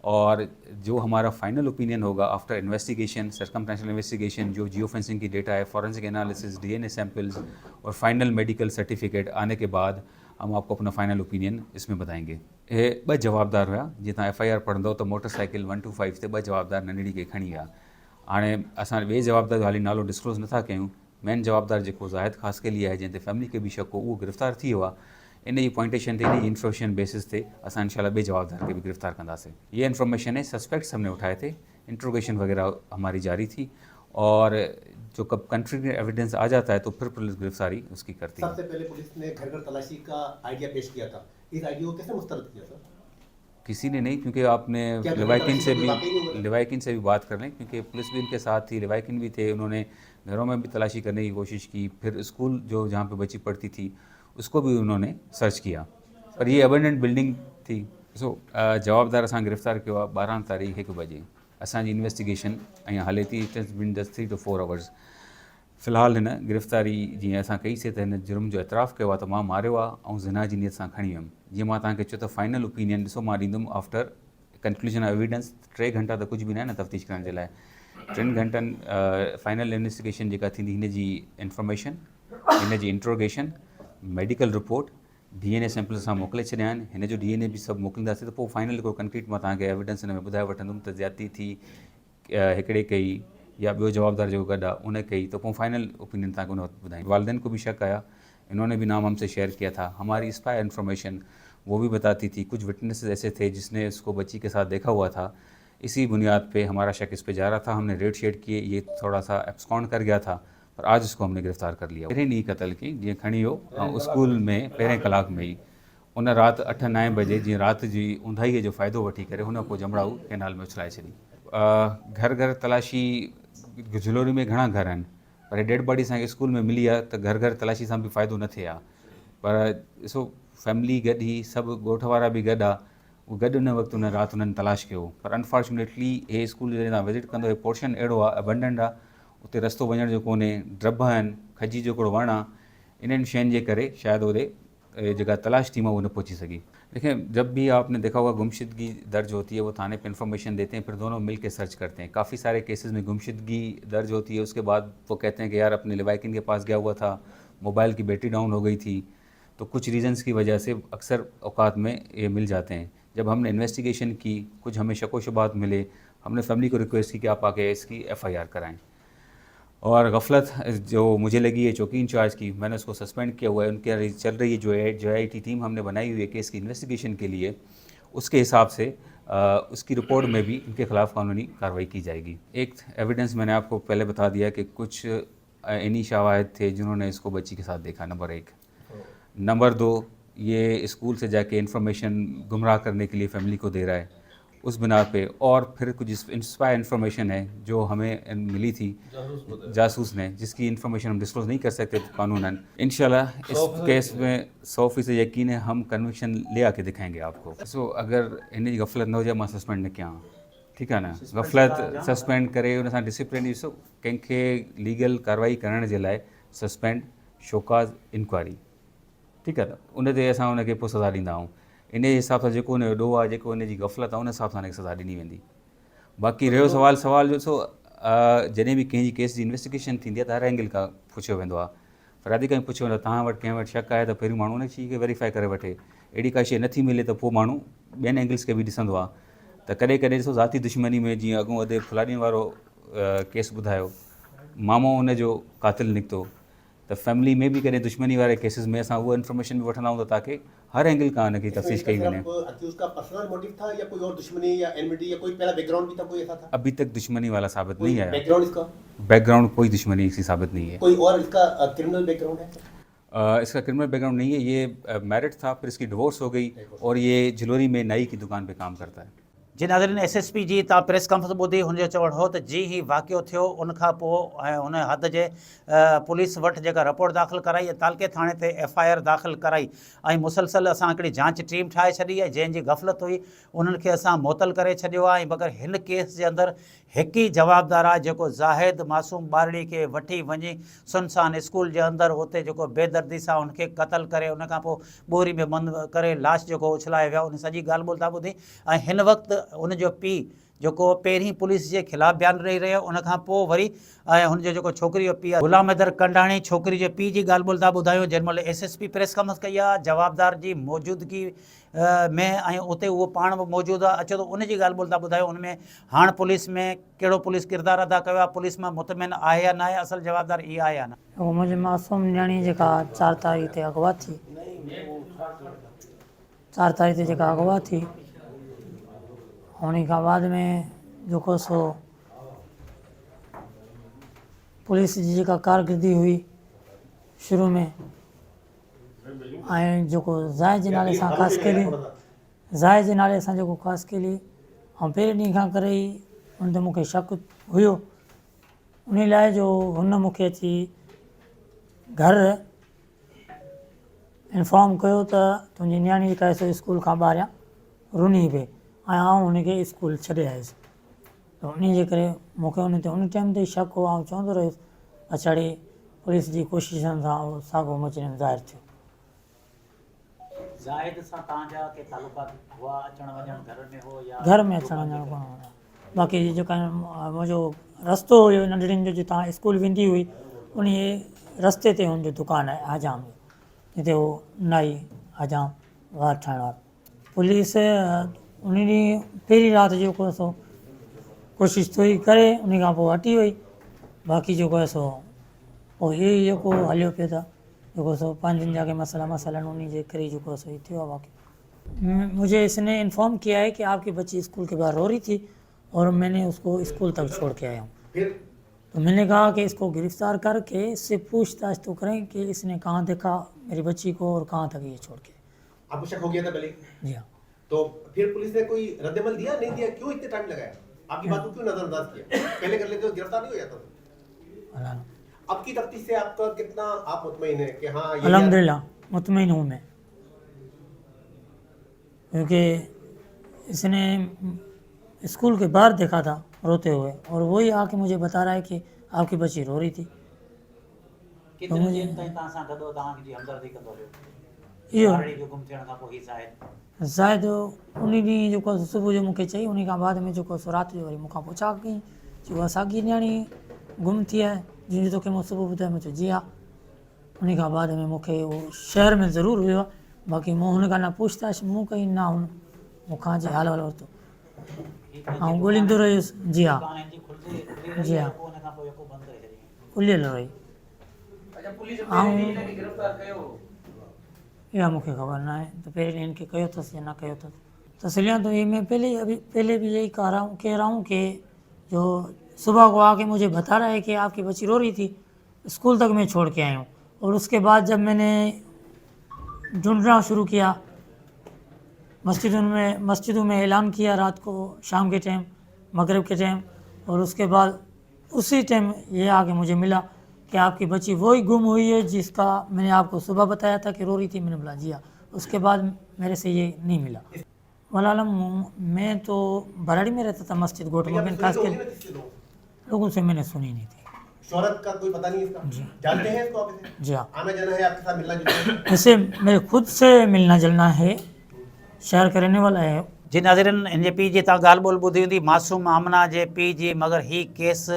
और जो हमारा फाइनल ओपिनियन होगा आफ्टर इन्वेस्टिगेशन, सर्कमस्टेंशियल इन्वेस्टिगेशन, जो जियो फेंसिंग की डेटा है, फॉरेंसिक एनालिसिस, डीएनए सैंपल्स और फाइनल मेडिकल सर्टिफिकेट आने के बाद हम आपको अपना फाइनल ओपिनियन इसमें बताएंगे। हे ॿ जवाबदार हुआ, जीअं तव्हां FIR पढ़ंदो त मोटरसाइकिल 125 ते ॿ जवाबदार नंढड़ी खे खणी विया। हाणे असां ॿिए जवाबदार जो हाली नालो डिस्क्लोज़ नथा कयूं। मेन जवाबदार जेको ज़ाहिद ख़ास के लिए आहे, जंहिं ते फैमिली खे बि शक हो, उहो गिरफ़्तार थी वियो आहे। इन जी पॉइंटेशन ते, इन जी इन्फॉर्मेशन बेसिस ते असां इंशाल्लाह ॿिए जवाबदार खे भी गिरफ्तार कंदासीं। ये इन्फॉर्मेशन है, सस्पेक्ट्स हमने उठाए थे, इंट्रोगेशन वगैरह हमारी जारी थी और जो कब कंट्री एविडेंस आ जाता है तो फिर पुलिस गिरफ्तारी उसकी करती है। सबसे पहले पुलिस ने घर घर तलाशी का आइडिया पेश किया था, इस आइडिया को कैसे मुस्तरद किया सर? किसी ने नहीं, क्योंकि आपने क्या लिवाइकिन से भी वाकई नहीं हुआ? लिवाइकिन से भी बात कर लें, क्योंकि पुलिस भी उनके साथ थी, लिवाइकिन भी थे। उन्होंने घरों में भी तलाशी करने की कोशिश की, फिर स्कूल जो जहाँ पे बच्ची पढ़ती थी उसको भी उन्होंने सर्च किया, पर ये अबंडेंट बिल्डिंग थी। सो जवाबदार असां गिरफ़्तार किया 12 तारीख़ 1 बजे। असांजी इन्वेस्टिगेशन अञा हले थी, it has been just 3 to 4 hours। फ़िलहाल हिन गिरफ़्तारी जीअं असां कईसीं त हिन जुर्म जो एतराफ़ कयो आहे त मां मारियो आहे ऐं ज़िना जी नियत सां खणी वियुमि। जीअं मां तव्हांखे चयो त फाइनल ओपिनियन ॾिसो मां ॾींदुमि आफ्टर कंक्लूजन ऑफ एविडेंस। 3 घंटा त कुझु बि न आहे न तफ़्तीश करण जे लाइ। 3 घंटनि फाइनल इन्वेस्टिगेशन जेका थींदी, हिन जी इंफॉर्मेशन, हिन जी interrogation, medical report, DNA sample असां मोकिले छॾिया आहिनि। हिन जो डीएनए बि सभु मोकिलींदासीं त पोइ फाइनल हिकिड़ो कंक्रीट मां तव्हांखे एविडेंस हिन में ॿुधाए वठंदुमि त ज़्यादती थी, हिकिड़े कई या ॿियो जवाबदार जेको गॾु आहे उन कई, तो फाइनल ओपिनियन तक उन वक्त बताएं। वालदेन को भी शक आया, इन्होंने भी नाम हमसे शेयर किया था। हमारी स्पाई इन्फॉर्मेशन वो भी बताती थी, कुछ विटनेसेस ऐसे थे जिसने उसको बच्ची के साथ देखा हुआ था। इसी बुनियाद पे हमारा शक इस पे जा रहा था। हमने रेड शेड किए, ये थोड़ा सा एब्सकॉन्ड कर गया था, पर आज उसको हमने गिरफ़्तार कर लिया। पहिरें ॾींहुं क़तल की जीअं खणी वियो स्कूल में पहिरें कलाक में ही, उन राति 8-9 बजे जीअं राति जी ऊंधाईअ जो फ़ाइदो वठी करे हुन पोइ जमड़ाऊ कैनाल में उछलाए छॾी। घर घर तलाशी, झुलोरी में घणा घर आहिनि, पर डेड बॉडी असांखे स्कूल में मिली आहे त घर घर तलाशी सां बि फ़ाइदो न थिए आहे। पर ॾिसो फैमिली गॾु ई, सभु ॻोठ वारा बि गॾु आहे, उहो गॾु उन वक़्तु उन राति उन्हनि तलाश कयो। पर अनफॉर्चुनेटली हे स्कूल जॾहिं तव्हां विज़िट कंदो, हे पोर्शन अहिड़ो आहे, अबंडेंट आहे, उते रस्तो वञण जो कोन्हे, ड्रब आहिनि, खजी जो हिकिड़ो वणु आहे। इन्हनि शयुनि जे करे शायदि ओॾे जगह तलाश थी, मां वो न पहुंची सकी। देखिए, जब भी आपने देखा होगा गुमशुदगी दर्ज होती है, वो थाने पे इन्फॉर्मेशन देते हैं, फिर दोनों मिल के सर्च करते हैं। काफ़ी सारे केसेस में गुमशुदगी दर्ज होती है, उसके बाद वो कहते हैं कि यार अपने लिवाइकिन के पास गया हुआ था, मोबाइल की बैटरी डाउन हो गई थी, तो कुछ रीज़न्स की वजह से अक्सर औकात में ये मिल जाते हैं। जब हमने इन्वेस्टिगेशन की, कुछ हमें शक व शुबात मिले, हमने फैमिली को रिक्वेस्ट की कि आप आके इसकी FIR कराएँ। और गफलत जो मुझे लगी है चौकी इंचार्ज की, मैंने उसको सस्पेंड किया हुआ है। उनके चल रही है जो JIT टीम हमने बनाई हुई है केस की इन्वेस्टिगेशन के लिए, उसके हिसाब से उसकी रिपोर्ट में भी इनके ख़िलाफ़ कानूनी कार्रवाई की जाएगी। एक एविडेंस मैंने आपको पहले बता दिया कि कुछ इन्हीं शवाहिद थे जिन्होंने इसको बच्ची के साथ देखा, नंबर 1। नंबर 2, ये स्कूल से जाके इन्फॉर्मेशन गुमराह करने के लिए फैमिली को दे रहा है उस बिना पे। और फिर कुछ इंस्पायर इन्फॉर्मेशन है जो हमें मिली थी जासूस ने, जिसकी इन्फॉर्मेशन हम डिस्क्लोज नहीं कर सकते कानूनन। इंशाल्लाह इस केस में 100% यकीन है, हम कन्विक्शन ले आके दिखाएंगे आपको। सो अगर इन जी गफलत न हो जाए, मां सस्पेंड न कयां, ठीकु आहे न। गफलत सस्पेंड करे उन सां डिसिप्लिन ॾिसो, कंहिंखे लीगल कार्रवाई करण जे लाइ सस्पेंड, शोकाज़, इंक्वायरी, ठीकु आहे न, उन ते असां उनखे पोइ सज़ा ॾींदा आहियूं। इन जे हिसाब सां जेको उनजो ॾोह आहे, जेको उन जी गफ़लत आहे, उन हिसाब सां उनखे सज़ा ॾिनी वेंदी। बाक़ी रहियो सवाल जो ॾिसो, जॾहिं बि कंहिंजी केस जी इन्वेस्टिगेशन थींदी आहे त हर एंगल खां पुछियो वेंदो आहे। फ़रादी खां पुछियो वेंदो, तव्हां वटि कंहिं वटि शक आहे त पहिरीं माण्हू उन शइ खे वेरीफाई करे वठे। अहिड़ी का शइ नथी मिले त पोइ माण्हू ॿियनि एंगल्स खे बि ॾिसंदो आहे। त कॾहिं कॾहिं ॾिसो ज़ाती दुश्मनी में, जीअं अॻूं वधे फलाणीअ वारो केस ॿुधायो, मामो उनजो कातिल निकितो, त फैमिली में भी कॾहिं दुश्मनी वारे केसेस में असां उहा इन्फॉर्मेशन भी वठंदा आहियूं त ताकि हर एंगल खां उनकी तफ्तीश कई वञे। उसका पर्सनल मोटिव था या कोई और दुश्मनी या एनिमिटी या कोई पहला बैकग्राउंड भी था, कोई ऐसा था? अभी तक दुश्मनी वाला साबित नहीं आया। बैकग्राउंड इसका? बैकग्राउंड कोई दुश्मनी इसकी साबित नहीं है। कोई और इसका क्रिमिनल बैकग्राउंड है? इसका क्रिमिनल बैकग्राउंड नहीं है। ये मैरिड था, फिर इसकी डिवोर्स हो गई और ये झिलोरी में नाई की दुकान पे काम करता है। जी नाज़रीन, SSP जी तव्हां प्रेस कॉन्फ्रेंस ॿुधी, हुनजो चवणु हो त जी ही वाक़ियो थियो, उनखां पोइ ऐं हुन हद जे पुलिस वटि जेका रिपोर्ट दाख़िल कराई, तालके थाणे ते FIR दाख़िल कराई ऐं मुसलसल असां हिकिड़ी जांच टीम ठाहे छॾी आहे। जंहिंजी गफ़लत हुई उन्हनि खे असां मुअतल करे छॾियो आहे। ऐं मगर हिन केस जे अंदरि हिकु ई जवाबदार आहे, जेको ज़ाहिद मासूम ॿारड़ी खे वठी वञी सुनसान स्कूल जे अंदरि उते जेको बेदर्दी सां हुनखे क़तल करे उनखां पोइ ॿोरी में बंदि करे लाश जेको उछलाए विया, उन सॼी ॻाल्हि ॿोल था ॿुधी। ऐं हिन वक़्तु उनजो पीउ जेको पहिरीं पुलिस जे ख़िलाफ़ु बयानु ॾेई रहियो, उन खां पोइ वरी हुनजो जेको छोकिरी जो पीउ आहे गुलाम हैदर कंडाणी छोकिरी जे पीउ जी ॻाल्हि ॿोल था ॿुधायूं। जेॾीमहिल SSP प्रेस कॉन्फ्रेंस कई आहे जवाबदार जी मौजूदगी में, ऐं उते उहो पाण बि मौजूदु आहे, अचो त उनजी ॻाल्हि ॿोल था ॿुधायूं। उनमें हाणे पुलिस में कहिड़ो पुलिस किरदारु अदा कयो आहे, पुलिस मां मुतमिन आहे या न आहे, असल जवाबदार इहा आहे या न? वो मुझे मासूम न्याणी जेका 4 तारीख़ ते अगवा थी, 4 तारीख़ ते जेका अगवा थी, उन खां बाद में जेको सो पुलिस जी जेका कारकर्दगी हुई शुरू में, ऐं जेको ज़ाय जे नाले सां ख़ासि कयली, ज़ाय जे नाले सां जेको ख़ासि कयली, ऐं पहिरें ॾींहं खां करे ई उन ते मूंखे शक हुयो। उन लाइ जो हुन मूंखे अची घर इंफॉर्म कयो त तुंहिंजी न्याणी जेका आहे सो स्कूल खां ॿाहिरियां रुनी पई, ऐं आउं हुनखे स्कूल छॾे आयुसि। त उन जे करे मूंखे उन ते उन टाइम ते शक हो, ऐं चवंदो रहियुसि, पछाड़ी पुलिस जी कोशिशनि सां उहो साॻियो मुजरिम ज़ाहिर थियो। ज़ाहिद सां तव्हांजा के तालुकात हुआ, अचण वञण घर में हो या घर में अचण वञण कोन हुयो। बाक़ी जेका मुंहिंजो रस्तो हुयो नंढड़ियुनि जो जितां स्कूल वेंदी हुई, उन रस्ते ते हुनजो दुकानु आहे हजाम जो, जिते उहो नाई हजाम वार ठाहिण वारो। पुलिस उन ॾींहुं पहिरीं राति जेको आहे सो कोशिशि थोरी करे, उन खां पोइ हटी वई। बाक़ी जेको आहे सो पोइ इहो ई जेको हलियो पियो था, जेको सो पंहिंजनि जा के मसइला उन जे करे जेको सो ही थियो आहे। बाक़ी मुझे इसने इन्फॉर्म किया है कि आपकी बच्ची स्कूल के बाहर रो रही थी और मैंने उसको स्कूल तक छोड़ के आया हूँ। तो मैंने कहा कि इसको गिरफ्तार करके इससे पूछताछ तो करें कि इसने कहाँ देखा मेरी बच्ची को और कहाँ तक ये छोड़ के। आपको शक हो गया था पहले? जी हाँ। तो फिर पुलिस ने कोई रद्दमल दिया, नहीं दिया? क्यों इतने टाइम लगाया? आपकी बात को क्यों नजरअंदाज किया? पहले कर लेते तो गिरफ्तार नहीं हो जाता? अब की तफ्तीश से आपका कितना आप मुतमईन है कि हाँ अल्हम्दुलिल्लाह मुतमईन हूँ मैं, क्योंकि इसने स्कूल के बाहर देखा था रोते हुए, और वही आके मुझे बता रहा है कि आपकी बच्ची रो रही थी। केतिरे ॾींहंनि ताईं तव्हां सां गॾु तव्हांजी हमदर्दी कंदो रहियो? इहो ॿारड़ी जो गुम थियण खां पोइ ही ज़ाहिद उन ॾींहुं जेको सुबुह जो मूंखे चई, उन खां बाद में जेको सो राति जो वरी मूंखां पुछा कई, चयो असांजी न्याणी गुम थी आहे, जीअं तोखे मूं सुबुह ॿुधायो। मूं चयो जी हा। उन खां बाद में मूंखे उहो शहर में ज़रूरु हुयो, बाक़ी मूं हुन खां न पूछताछ मूं कई, न हुन मूंखां जे हाल वाल वरितो, ऐं ॻोल्हींदो रहियुसि। जी हा, जी हा, खुलियल रही। इहा मूंखे ख़बर न आहे त पहिरीं हिन खे कयो अथसि या न कयो अथसि। तसलियां तो ये मैं पहले भी यही कह रहा हूँ कि जो सुबह को आके मुझे बता रहा है कि आपकी बच्ची रो रही थी, स्कूल तक मैं छोड़ के आया हूँ। और उसके बाद जब मैंने ढूंढना शुरू किया, मस्जिदों में ऐलान किया रात को, शाम के टाइम, मगरिब के टाइम, और उसके बाद उसी टाइम ये आके मुझे मिला कि आपकी बच्ची वही गुम हुई है जिसका मैंने आपको सुबह बताया था कि रो रही थी। मैंने बोला जी हाँ। उसके बाद मेरे से ये नहीं मिला। वलालम मैं तो बराड़ी में रहता था, मस्जिद गोट में, खास कर लोगों से मैंने सुनी नहीं थी। शोहरत का कोई पता नहीं इसका? जी। जानते हैं इसको आप? जी हाँ। आना जाना है आपके साथ, मिलना जुलना? इसे मेरे खुद से मिलना जुलना है, शहर का रहने वाला है। जी नाज़रीन, हिन जे पीउ जी तव्हां ॻाल्हि ॿोल ॿुधी हूंदी, मासूम आमना जे पीउ जी, मगर ही केस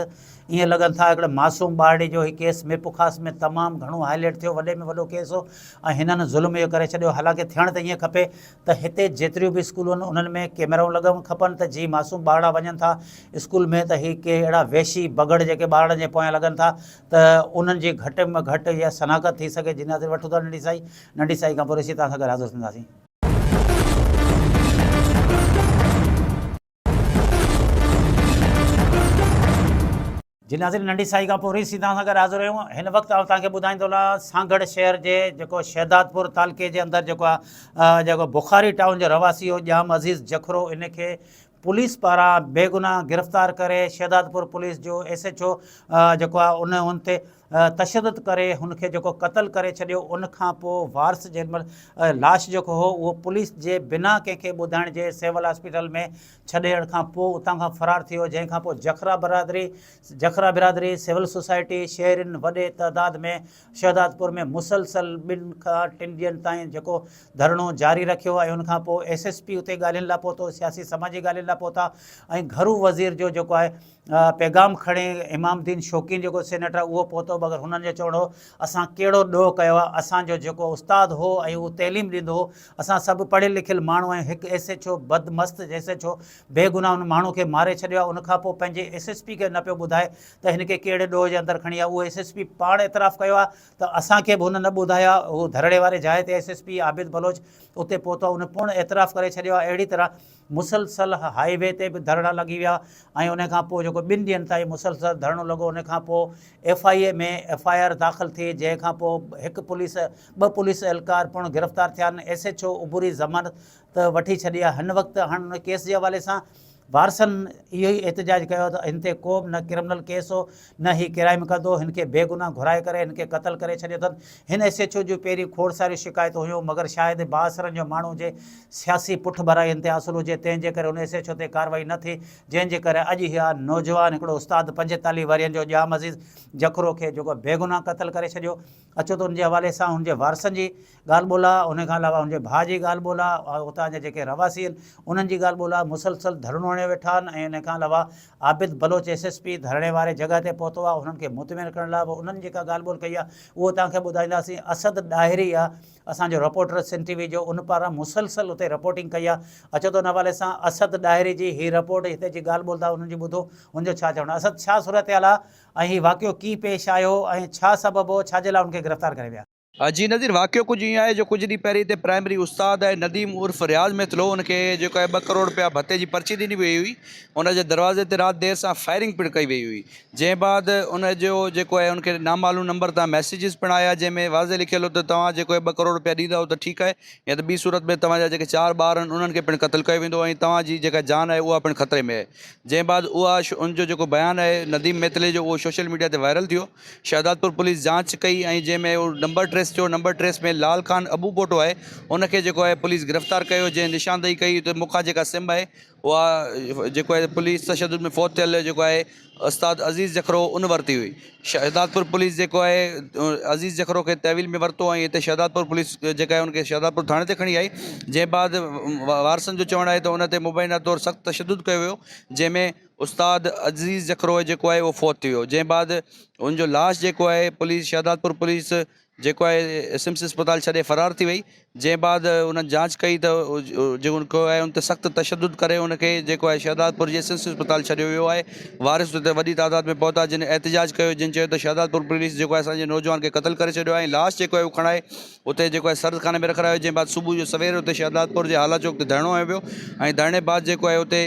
ईअं लॻनि था हिकिड़े मासूम ॿारड़ी जो ही केस मीरपुर ख़ास में तमामु घणो हाईलाइट थियो, वॾे में वॾो केस हो, ऐं हिननि ज़ुल्म इहो करे छॾियो। हालांकि थियण त ईअं खपे त हिते जेतिरियूं बि स्कूलूं आहिनि उन्हनि में कैमराऊं लॻणु खपनि, त जी मासूम ॿारड़ा वञनि था स्कूल में त ही के अहिड़ा वेशी बगड़ जेके ॿारनि जे पोयां लॻनि था, त उन्हनि जी घटि में घटि इहा शनाख़त थी सघे। जी नाज़रीन, वठूं था नंढी साई खां पोइ ॾिसी तव्हां सां गॾु हाज़िर थींदासीं। जी नाज़रीन, नंढी साई खां पोइ रीसी तव्हां सां गॾु हाज़िर आहियूं। हिन वक़्तु आउं तव्हांखे ॿुधाईंदो हलां, सांगड़ शहर जे जेको शहदादपुर तालुके जे अंदरि जेको आहे जेको बुखारी टाउन जो रवासी हो जाम अज़ीज़ जखरो, इन खे पुलिस पारां बेगुनाह गिरफ़्तार करे शहदादपुर पुलिस जो SHO जेको आहे उन ते तशदद करे हुनखे जेको क़तल करे छॾियो। उन खां पोइ वारस जेॾीमहिल लाश जेको हो उहो पुलिस जे बिना कंहिंखे ॿुधाइण जे सिविल हॉस्पिटल में छॾण खां पोइ उतां खां फ़रार थी वियो। जंहिंखां पोइ जखरा बिरादरी सिविल सोसाइटी शहरनि वॾे तइदाद में शहदादपुर में मुसलसल 2 खां 3 ॾींहंनि ताईं जेको धरणो जारी रखियो। ऐं उनखां पोइ SSP उते ॻाल्हियुनि लाइ पहुतो, सियासी समाजी ॻाल्हियुनि लाइ पहुता। ऐं घरू वज़ीर जो जेको आहे पैगाम खणे इमामुद्दीन शौकीन जेको सेनेटर उहो पहुतो, मगर हुननि जो चवणो असां कहिड़ो ॾोह कयो आहे। असांजो जेको उस्तादु हो ऐं उहो तइलीम ॾींदो हो, असां सभु पढ़ियल लिखियल माण्हू ऐं हिकु SHO बदमस्त SHO बेगुनाह हुन माण्हू खे मारे छॾियो आहे। उनखां पोइ पंहिंजे SSP खे न पियो ॿुधाए त हिनखे कहिड़े ॾोह जे अंदरि खणी आहे। उहो SSP पाण एतिराफ़ु कयो आहे त असांखे बि हुन न ॿुधाया। उहो धरणे वारे जाइ ते SSP आबिद बलोच उते पहुतो, उन पूर्ण एतिराफ़ु करे छॾियो आहे। अहिड़ी तरह मुसलसल हाईवे ते बि धरणा लॻी विया ऐं उन खां पोइ जेको 2 ॾींहंनि ताईं मुसलसल धरणो लॻो। उन खां पोइ FIA में FIR दाख़िल थी, जंहिंखां पोइ 2 पुलिस एहलकार पिणु गिरफ़्तार थिया आहिनि। SHO उबूरी ज़मानत वठी छॾी आहे। हिन वक़्तु हाणे हुन केस जे हवाले सां वारसनि इहो ई एतिजाज कयो त हिन ते को बि न क्रिमिनल केस हो, न ही क्राइम कंदो, हिन खे बेगुनाह घुराए करे हिन खे क़तल करे छॾियो अथनि। हिन SHO जूं पहिरीं खोड़ सारियूं शिकायतूं हुयूं, मगर शायदि बासरनि जो माण्हू जे सियासी पुठ भराई हिन ते हासिलु हुजे, तंहिंजे करे हुन SHO ते कार्रवाई न थी, जंहिंजे करे अॼु इहा नौजवान हिकिड़ो उस्ताद 45 वरियनि जो जाम अज़ीज़ जखरो खे जेको बेगुनाह क़तल करे छॾियो। अचो त हुनजे हवाले सां हुनजे वारसनि जी ॻाल्हि ॿोला, उन खां अलावा हुनजे भाउ जी ॻाल्हि ॿोला, उतां जा जेके रवासी आहिनि उन्हनि जी ॻाल्हि ॿोला। मुसलसल धरणो हणे वेठा आहिनि ऐं इन खां अलावा आबिद बलोच SSP धरणे वारे जॻह ते पहुतो आहे। उन्हनि खे मुतमिन करण लाइ उन्हनि जेका ॻाल्हि ॿोल कई आहे उहो तव्हांखे ॿुधाईंदासीं। असद ॾाहिरी आहे असांजो रिपोर्टर सिंध TV जो, उन पारां मुसलसल उते रिपोर्टिंग कई आहे। अचो त उन हवाले सां असद ॾाहिरी जी ही रिपोर्ट हिते जी ॻाल्हि ॿोल था उन्हनि जी ॿुधो, हुनजो छा चवणु आहे। असद, छा सूरत हाल आहे ऐं हीउ वाक़ियो कीअं पेश आयो ऐं छा सबबु हो, छाजे लाइ हुनखे गिरफ़्तार करे विया? जी नज़ीर, वाक़ियो कुछ ईअं आहे जो कुछ ॾींहं पहिरीं हिते प्राइमरी उस्ताद आहे नदीम उर्फ़ रियाज़ मिथलो, उनखे जेको आहे 2 करोड़ रुपया भत्ते जी पर्ची ॾिनी वई हुई। उनजे दरवाज़े ते राति देर सां फायरिंग पिणु कई वई हुई, जंहिं बाद उनजो जेको आहे उनखे नामालूम नंबर तां मैसेजिस पिणु आया, जंहिंमें वाज़े लिखियलु हो त तव्हां जेको आहे 2 करोड़ रुपया ॾींदव त ठीकु आहे, या त ॿी सूरत में तव्हांजा जेके 4 ॿार आहिनि उन्हनि खे पिणु क़तलु कयो वेंदो ऐं तव्हांजी जेका जान आहे उहा पिणु ख़तरे में आहे। जंहिं बाद उनजो जेको बयानु आहे नदीम मिथले जो, उहो सोशल मीडिया ते वायरल थियो। शहदादपुर पुलिस जांच कई ऐं जंहिंमें उहो नंबर ट्रेस थियो। नंबर ट्रेस में लाल खान अबू पोटो आहे, उनखे जेको आहे पुलिस गिरफ़्तार कयो, जंहिं निशानदेही कई त मूंखां जेका सिम आहे उहा जेको आहे पुलिस तशद्दुद में फ़ौत थियल जेको आहे उस्ताद अज़ीज़ जखरो उन वरिती हुई। शहदादपुर पुलिस जेको आहे अज़ीज़ जखरो खे तहवील में वरितो ऐं हिते शहदादपुर पुलिस जेका आहे उनखे शहदादपुर थाणे ते खणी आई। जंहिं बाद वारसनि जो चवणु आहे त उन ते मुबैना तौरु सख़्तु तशद्दुद कयो वियो, जंहिंमें उस्ताद अज़ीज़ जखरो जेको आहे उहो फ़ौत थी वियो। जंहिं बाद उनजो लाश जेको आहे पुलिस शहदादपुर पुलिस जेको आहे सिम्स अस्पताल छॾे फ़रार थी वई। जंहिं बाद उन्हनि जांच कई त जेको आहे उन ते सख़्तु तशद्दुद करे उनखे जेको आहे शहदादपुर जे सिम्स अस्पताल छॾियो वियो आहे। वारिस उते वॾी तादाद में पहुता, जिन एहतिजाज कयो, जिन चयो त शहदादपुर पुलिस जेको आहे असांजे नौजवान खे क़तलु करे छॾियो आहे ऐं लाश जेको आहे उहो खणाए उते जेको आहे सर्दखाने में रखायो। जंहिं बाद सुबुह जो सवेर उते शहदादपुर जे हाला चौक ते धरणो हयो वियो ऐं धरणे बाद जेको आहे उते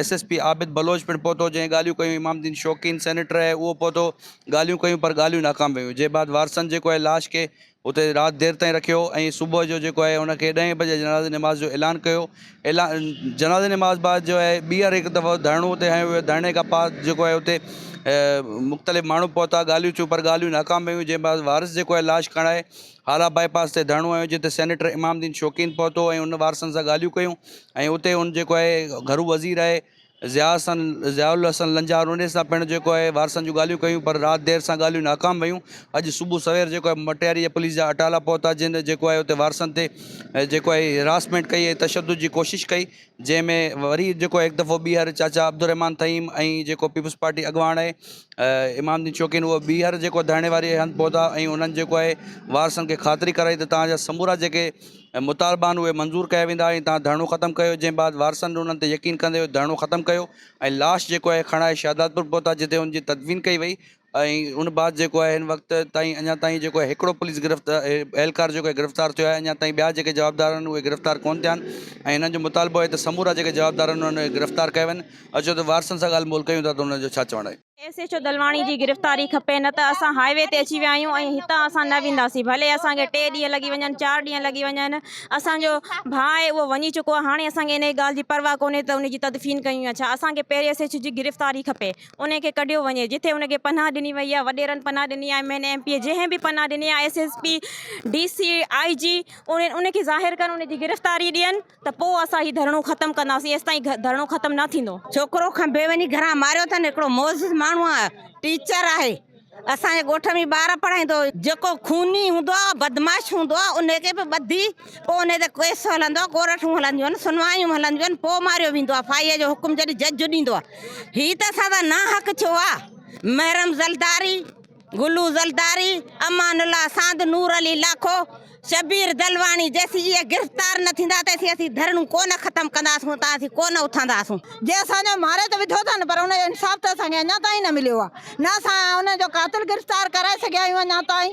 SSP आबिद बलोच पिणु पहुतो, जंहिं ॻाल्हियूं कयूं। इमामुद्दीन शौकीन सेनेटर आहे उहो पहुतो, ॻाल्हियूं कयूं, पर ॻाल्हियूं नाकाम वियूं। जंहिं बाद वारसनि जेको आहे लाश खे उते राति देर ताईं रखियो ऐं सुबुह जो जेको आहे उनखे 10 बजे जनाज़े नमाज़ जो ऐलान कयो। जनाज़े नमाज़ बाद जो आहे ॿीहर हिकु दफ़ो धरणो उते हयो वियो। धरणे खां बाद जेको आहे उते मुख़्तलिफ़ माण्हू पहुता, ॻाल्हियूं थियूं, पर ॻाल्हियूं नाकाम वियूं। जंहिं बाद वारिस जेको आहे लाश खणाए हाला बाईपास ते धरणो हयो, जिते सेनेटर इमामुद्दीन शौकीन पहुतो ऐं उन वारसनि सां ॻाल्हियूं कयूं ऐं उते उन जेको आहे घरू वज़ीर आहे ज़ियाउल हसन लंजार, उन सां पिणु जेको आहे वारसनि जूं ॻाल्हियूं कयूं, पर राति देर सां ॻाल्हियूं नाकाम वियूं। अॼु सुबुह सवेर जेको आहे मटियारी पुलिस जा अटाला पहुता, जिन जेको आहे उते वारसनि ते जेको आहे हिरासमेंट कई ऐं तशद्दुद जी कोशिशि कई, जंहिंमें वरी जेको आहे हिकु दफ़ो ॿीहर चाचा अब्दुर्रहमान तईम ऐं जेको पीपुल्स पार्टी अॻुवान आहे इमामुद्दीन शौकीन, उहो ॿीहर जेको धरणे वारे हंधि पहुता ऐं उन्हनि जेको आहे वारसनि खे ख़ातिरी कराई त तव्हांजा समूरा जेके मुतालबा आहिनि उहे मंज़ूरु कया वेंदा ऐं तव्हां धरणो ख़तमु कयो। जंहिं बाद वारसनि उन्हनि ते यकीन कंदे धरणो ख़तमु कयो ऐं लाश जेको आहे खणाए शहदादपुर पहुता, जिते हुनजी तदवीन कई वई ऐं उन बाद जेको आहे हिन वक़्तु ताईं अञा ताईं जेको आहे हिकिड़ो पुलिस एहलकार जेको आहे गिरफ़्तार थियो आहे। अञा ताईं ॿिया जेके जवाबदार आहिनि उहे गिरफ़्तार कोन थिया आहिनि ऐं हिननि जो मुतालबो आहे त समूरा जेके जवाबदार आहिनि उन्हनि गिरफ़्तार कया वञनि। अचो त वारसनि सां ॻाल्हि ॿोल कयूं था त उनजो छा चवणु आहे। SHO दलवाणी जी गिरफ़्तारी खपे, न त असां हाईवे ते अची विया आहियूं ऐं हितां असां न वेंदासीं, भले असांखे 3 ॾींहं लॻी वञनि, 4 ॾींहं लॻी वञनि। असांजो भाउ आहे उहो वञी चुको आहे, हाणे असांखे इन ॻाल्हि जी परवाह कोन्हे त उनजी तदफ़ीन कयूं या छा। असांखे पहिरीं SHO जी गिरफ़्तारी खपे, उनखे कढियो वञे, जिथे उनखे पनाह ॾिनी ॾिनी वई आहे, वॾेरनि पनाह ॾिनी आहे, MNMP जंहिं बि पनाह ॾिनी आहे, SSP DC IG उनखे ज़ाहिर कनि, उनजी गिरफ़्तारी ॾियनि त पोइ असां हीउ धरणो ख़तमु कंदासीं। एसिताईं धरणो ख़तमु न थींदो। छोकिरो खां बेवनी घरां मारियो अथनि, हिकिड़ो मोज़िज़ माण्हू आहे, टीचर आहे, असांजे ॻोठ में ॿार पढ़ाईंदो, जेको खूनी हूंदो आहे, बदमाश हूंदो आहे, उनखे बि ॿधी पोइ उन ते केस हलंदो आहे, कोर्टूं हलंदियूं आहिनि, सुनवायूं हलंदियूं आहिनि, पोइ मारियो वेंदो आहे, फाईअ जो हुकुम जॾहिं जज ॾींदो आहे। हीअ त असां ना हक़ छो आहे। महरम ज़लदारी, गुलू ज़लदारी, अमानुल्ला सांद, नूर अली लाखो, शबीर दलवाणी, जैसी ये गिरफ़्तार न थींदा तैसी असीं धरणो कोन ख़तमु कंदासीं, त असीं कोन उथंदासीं। जे असांजो मारे त विधो अथनि, पर उनजो इंसाफ़ त असांखे अञा ताईं न मिलियो आहे। न असां उनजो कातिल गिरफ़्तार कराए सघिया आहियूं अञा ताईं,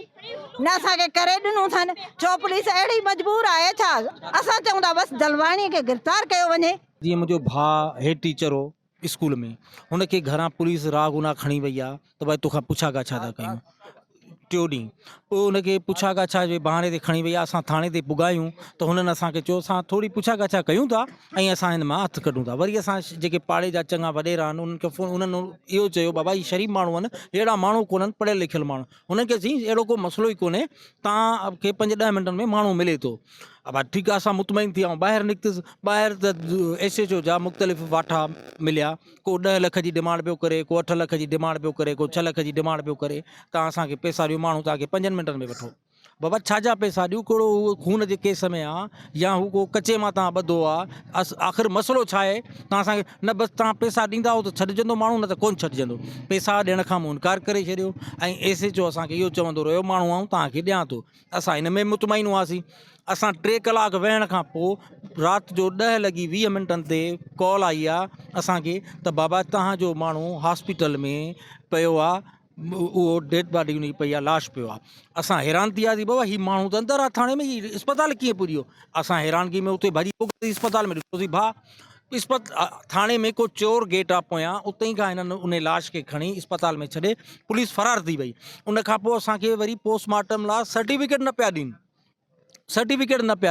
न असांखे करे ॾिनो अथनि। छो पुलिस अहिड़ी मजबूर आहे छा? असां चऊं था बसि दलवाणीअ खे गिरफ़्तार कयो वञे। जीअं मुंहिंजो भाउ हेड टीचर हो स्कूल में, हुनखे घरां पुलिस राह गुनाह खणी वई आहे त भई तोखां पुछा गाछा था कयूं। टियों ॾींहुं पोइ हुनखे पुछा गाछा जे बहाने ते खणी वई आहे। असां थाणे ते पुगायूं त हुननि असांखे चयो असां थोरी पुछा गाछा कयूं था ऐं असां हिन मां हथु कढूं था। वरी असां जेके पाड़े जा चङा वॾेरा आहिनि उन्हनि खे उन्हनि इहो चयो बाबा ही शरीफ़ माण्हू आहिनि, अहिड़ा माण्हू कोन्हनि पढ़ियल लिखियल माण्हू, हुननि खे चई अहिड़ो को मसइलो ई कोन्हे, तव्हांखे 5-10 मिंटनि में माण्हू मिले थो। अब ठीकु आहे, असां मुतमइन थी विया, ॿाहिरि निकितुसि। ॿाहिरि त SHO जा मुख़्तलिफ़ वाठा मिलिया, को 10 लख जी डिमांड पियो करे, को 8 लख जी डिमांड पियो करे, को 6 लख जी डिमांड पियो करे। तव्हां असांखे पैसा ॾियो, माण्हू तव्हांखे 5 मिंटनि में वठो। बाबा छाजा पैसा ॾियूं? कहिड़ो उहो खून जे केस में आहे या हू को कचे मां तव्हां ॿधो आहे? आख़िर मसइलो छा आहे? तव्हां असांखे न बसि तव्हां पैसा ॾींदा त छॾिजंदो माण्हू, न त कोन्ह छॾिजंदो। पैसा ॾियण खां मूं इनकार करे छॾियो ऐं SHO असांखे इहो चवंदो रहियो माण्हू आऊं तव्हांखे ॾियां थो। असां हिन में मुतमइन हुआसीं। असां 3 कलाक वेहण खां पोइ राति जो 10:20 ते कॉल आई आहे असांखे त बाबा तव्हांजो माण्हू हॉस्पिटल में पियो आहे, उहो डेड बॉडी हुनजी पई आहे, लाश पियो आहे। असां हैरान थी वियासीं, बाबा हीउ माण्हू त अंदरि आहे थाणे में, हीउ इस्पताल कीअं पुॼियो? असां हैरानगी में उते भॼी इस्पताल में ॾिठोसीं। थाणे में को चोर गेट आहे पोयां, उते ई खां हिननि उन लाश खे खणी इस्पताल में छॾे पुलिस फरार थी वई। उन खां पोइ असांखे वरी पोस्टमार्टम लाइ सर्टिफिकेट न पिया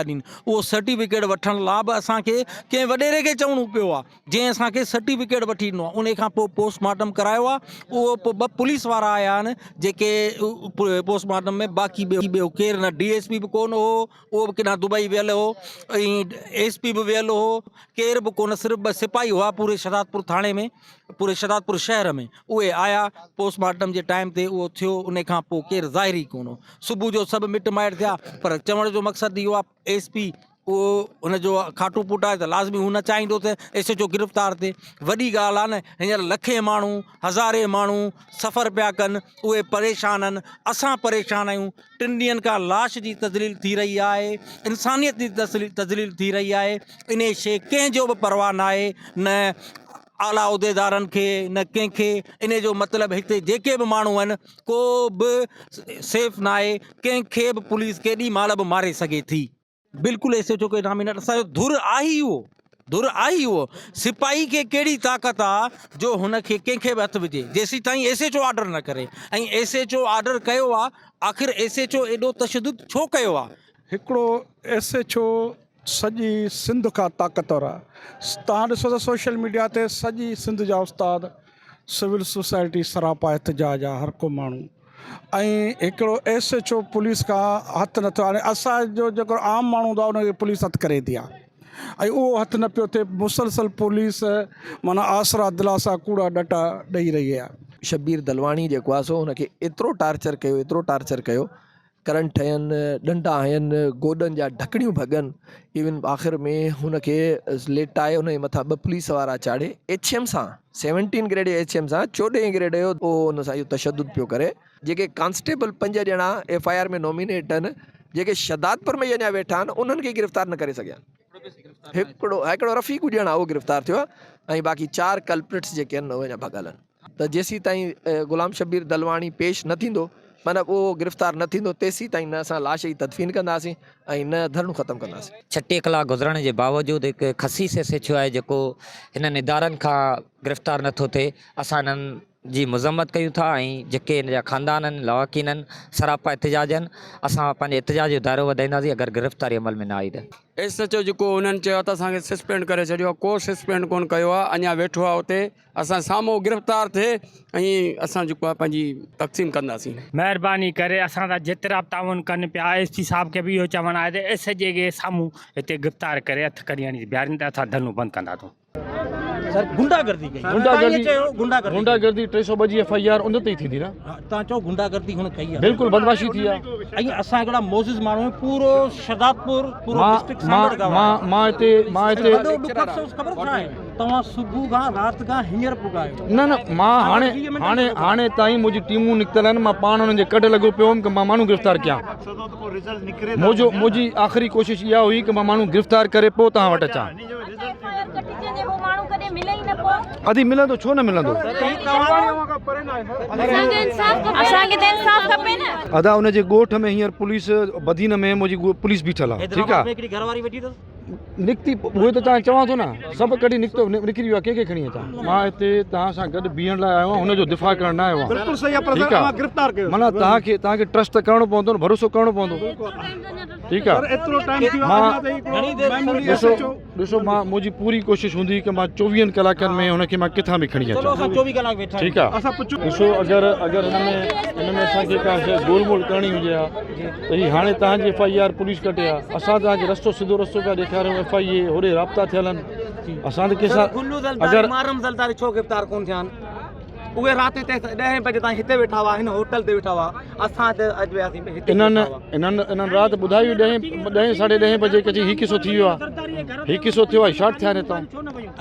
ॾियनि, उहो सर्टिफिकेट वठण लाइ बि असांखे कंहिं वॾेरे खे चवणो पियो आहे, जंहिं असांखे सर्टिफिकेट वठी ॾिनो आहे। उन खां पोइ पोस्टमार्टम करायो आहे, उहो पोइ 2 पुलिस वारा आया आहिनि जेके पोस्टमार्टम में, बाक़ी ॿियो केरु न। DSP बि कोन हो, उहो बि केॾां दुबई वियल हो, ऐं SP बि वियल हो, केर बि कोन, सिर्फ़ु 2 सिपाही हुआ पूरे शहदादपुर थाणे में, पूरे शहदादपुर शहर में। उहे आया पोस्टमार्टम जे टाइम ते, उहो थियो। उन खां पोइ केरु ज़ाहिर ई कोन हो। सुबुह जो सभु मिट माइट थिया, पर चवण जो मक़सदु इहो आहे SP उहो हुनजो खाटू पुटु आहे त लाज़मी हू न चाहींदो त SHO गिरफ़्तार थिए। वॾी ॻाल्हि आहे न, हींअर लखे माण्हू, हज़ारे माण्हू सफ़र पिया कनि, उहे परेशान आहिनि, असां परेशान आहियूं। 3 ॾींहंनि खां लाश जी तज़लील थी रही आहे, इंसानियत जी तज़लील थी रही आहे। इन शइ कंहिंजो बि परवाह न आहे, न आला उहिदेदारनि खे, न कंहिंखे। इन जो मतिलबु हिते जेके बि माण्हू आहिनि, को बि सेफ न आहे, कंहिंखे बि पुलिस केॾी महिल बि मारे सघे थी। बिल्कुलु SHO खे नामिनेट, असांजो धुर आहे ई उहो। सिपाही खे कहिड़ी ताक़त आहे जो हुनखे कंहिंखे बि हथु विझे, जेसीं ताईं SHO ऑर्डर न करे। ऐं SHO ऑर्डर कयो आहे, आख़िर SHO एॾो तशदुद छो कयो आहे? हिकिड़ो SHO सॼी सिंध खां ताक़तवर आहे। तव्हां ॾिसो त सोशल मीडिया ते सॼी सिंध जा उस्ताद, सिविल सोसाइटी सरापा एहतजाज आहे, हर को माण्हू। ऐं हिकिड़ो SHO पुलिस खां हथु नथो हाणे। असांजो जेको आम माण्हू हूंदो आहे उनखे पुलिस हथु करे थी आहे, ऐं उहो हथु न पियो थिए। मुसलसल पुलिस माना आसरा दिलासा कूड़ा ॾटा ॾेई रही आहे। शबीर दलवाणी जेको आहे सो हुनखे एतिरो टार्चर कयो, करंट ठहनि, ॾंडा हयनि, गोॾनि जा ढकड़ियूं भॻनि। इवन आख़िर में हुनखे लेटाए हुनजे मथां 2 पुलिस वारा चाढ़े HM सां, 17 ग्रेड HM सां 14 ग्रेड जो उहो हुन सां इहो तशदुद पियो करे। जेके कांस्टेबल 5 ॼणा FIR में नॉमिनेट आहिनि, जेके शहदादपुर में अञा वेठा आहिनि, उन्हनि खे गिरफ़्तार न करे सघिया। हिकिड़ो रफ़ीक़ ॼणा उहो गिरफ़्तार थियो आहे, ऐं बाक़ी 4 कल्प्रिट्स जेके आहिनि उहे अञा भॻल आहिनि। त जेसीं ताईं गुलाम शबीर दलवाणी पेश न थींदो, माना उहो गिरफ़्तार न थींदो, तेसीं ताईं न असां लाश जी तदफ़ीन कंदासीं ऐं न धरणो ख़तमु कंदासीं। 36 कलाक गुज़रण जे बावजूदि हिकु खसीस SHO आहे जेको हिननि इदारनि खां गिरफ़्तार नथो थिए। असां हिननि जी मज़म्मत कयूं था ऐं जेके इन जा ख़ानदान आहिनि लवाकीन आहिनि सरापा एहतिजाज आहिनि असां पंहिंजे एहतिजाज जो दायरो वधाईंदासीं अगरि गिरफ़्तारी अमल में न आई त SHO जेको उन्हनि चयो त असांखे सस्पेंड करे छॾियो आहे, को सस्पेंड कोन कयो आहे, अञा वेठो आहे उते। असां साम्हूं गिरफ़्तार थिए ऐं असां जेको आहे पंहिंजी तक़सीम कंदासीं। महिरबानी करे असां सां जेतिरा बि ताउन कनि पिया SP साहब खे बि इहो चवणु आहे त SHO खे साम्हूं हिते गिरफ़्तार करे हथ कढी हणी बीहारनि त असां धरनो बंदि कंदासीं। सर गुंडागर्दी कई गुंडागर्दी 302 जी FIR उन ते ई थींदी न तव्हां चओ गुंडागर्दी हुन कई आहे बिल्कुलु बदमाशी थी आहे ऐं असां हिकिड़ा मोज़िज़ माण्हू पूरो शहदादपुर पूरो डिस्ट्रिक्ट मां हिते ख़बर छा आहे तव्हां सुबुह खां राति खां हींअर पुगायो न मां हाणे ताईं मुंहिंजी टीमूं निकितल आहिनि, मां पाण हुननि जे कॾ लॻो पियो हुउमि कि मां माण्हू गिरफ़्तार कयां। मुंहिंजी आख़िरी कोशिशि इहा हुई कि मां माण्हू गिरफ़्तार करे पोइ तव्हां वटि अचां। अदी मिलंदो छो न मिलंदो अदा हुनजे ॻोठ में हींअर पुलिस बदीन में मुंहिंजी पुलिस बीठल आहे ठीकु आहे निकिती उहे त तव्हां चवां थो न सभु कॾहिं निकिरी वियो आहे कंहिंखे खणी अचां मां हिते तव्हां सां गॾु बीहण लाइ आयो आहियां हुनजो दिफ़ा करण न आयो आहियां माना तव्हांखे ट्रस्ट त करिणो पवंदो न भरोसो करिणो पवंदो ठीकु आहे ॾिसो मां मुंहिंजी पूरी कोशिशि हूंदी कि मां 24 कलाकनि में हुनखे मां किथां बि खणी अचां ठीकु आहे ॾिसो अगरि हिन में असांखे का गोलमोल करणी हुजे हा त हीअ हाणे तव्हांजी FIR पुलिस कटे आहे असां तव्हांखे रस्तो सिधो रस्तो पिया ॾेखारियूं FIA होॾे राब्ता थियल आहिनि असां त कंहिंसां अगरि छो गिरफ़्तार कोन थिया आहिनि उहे राति ते 10 बजे ताईं हिते वेठा हुआ हिन होटल ते वेठा हुआ असां हिते अॼु वियासीं इन्हनि राति ॿुधाई 10 साढे 10 बजे कि हीउ किसो थी वियो आहे हीउ किसो थियो आहे शॉट थिया आहिनि हितां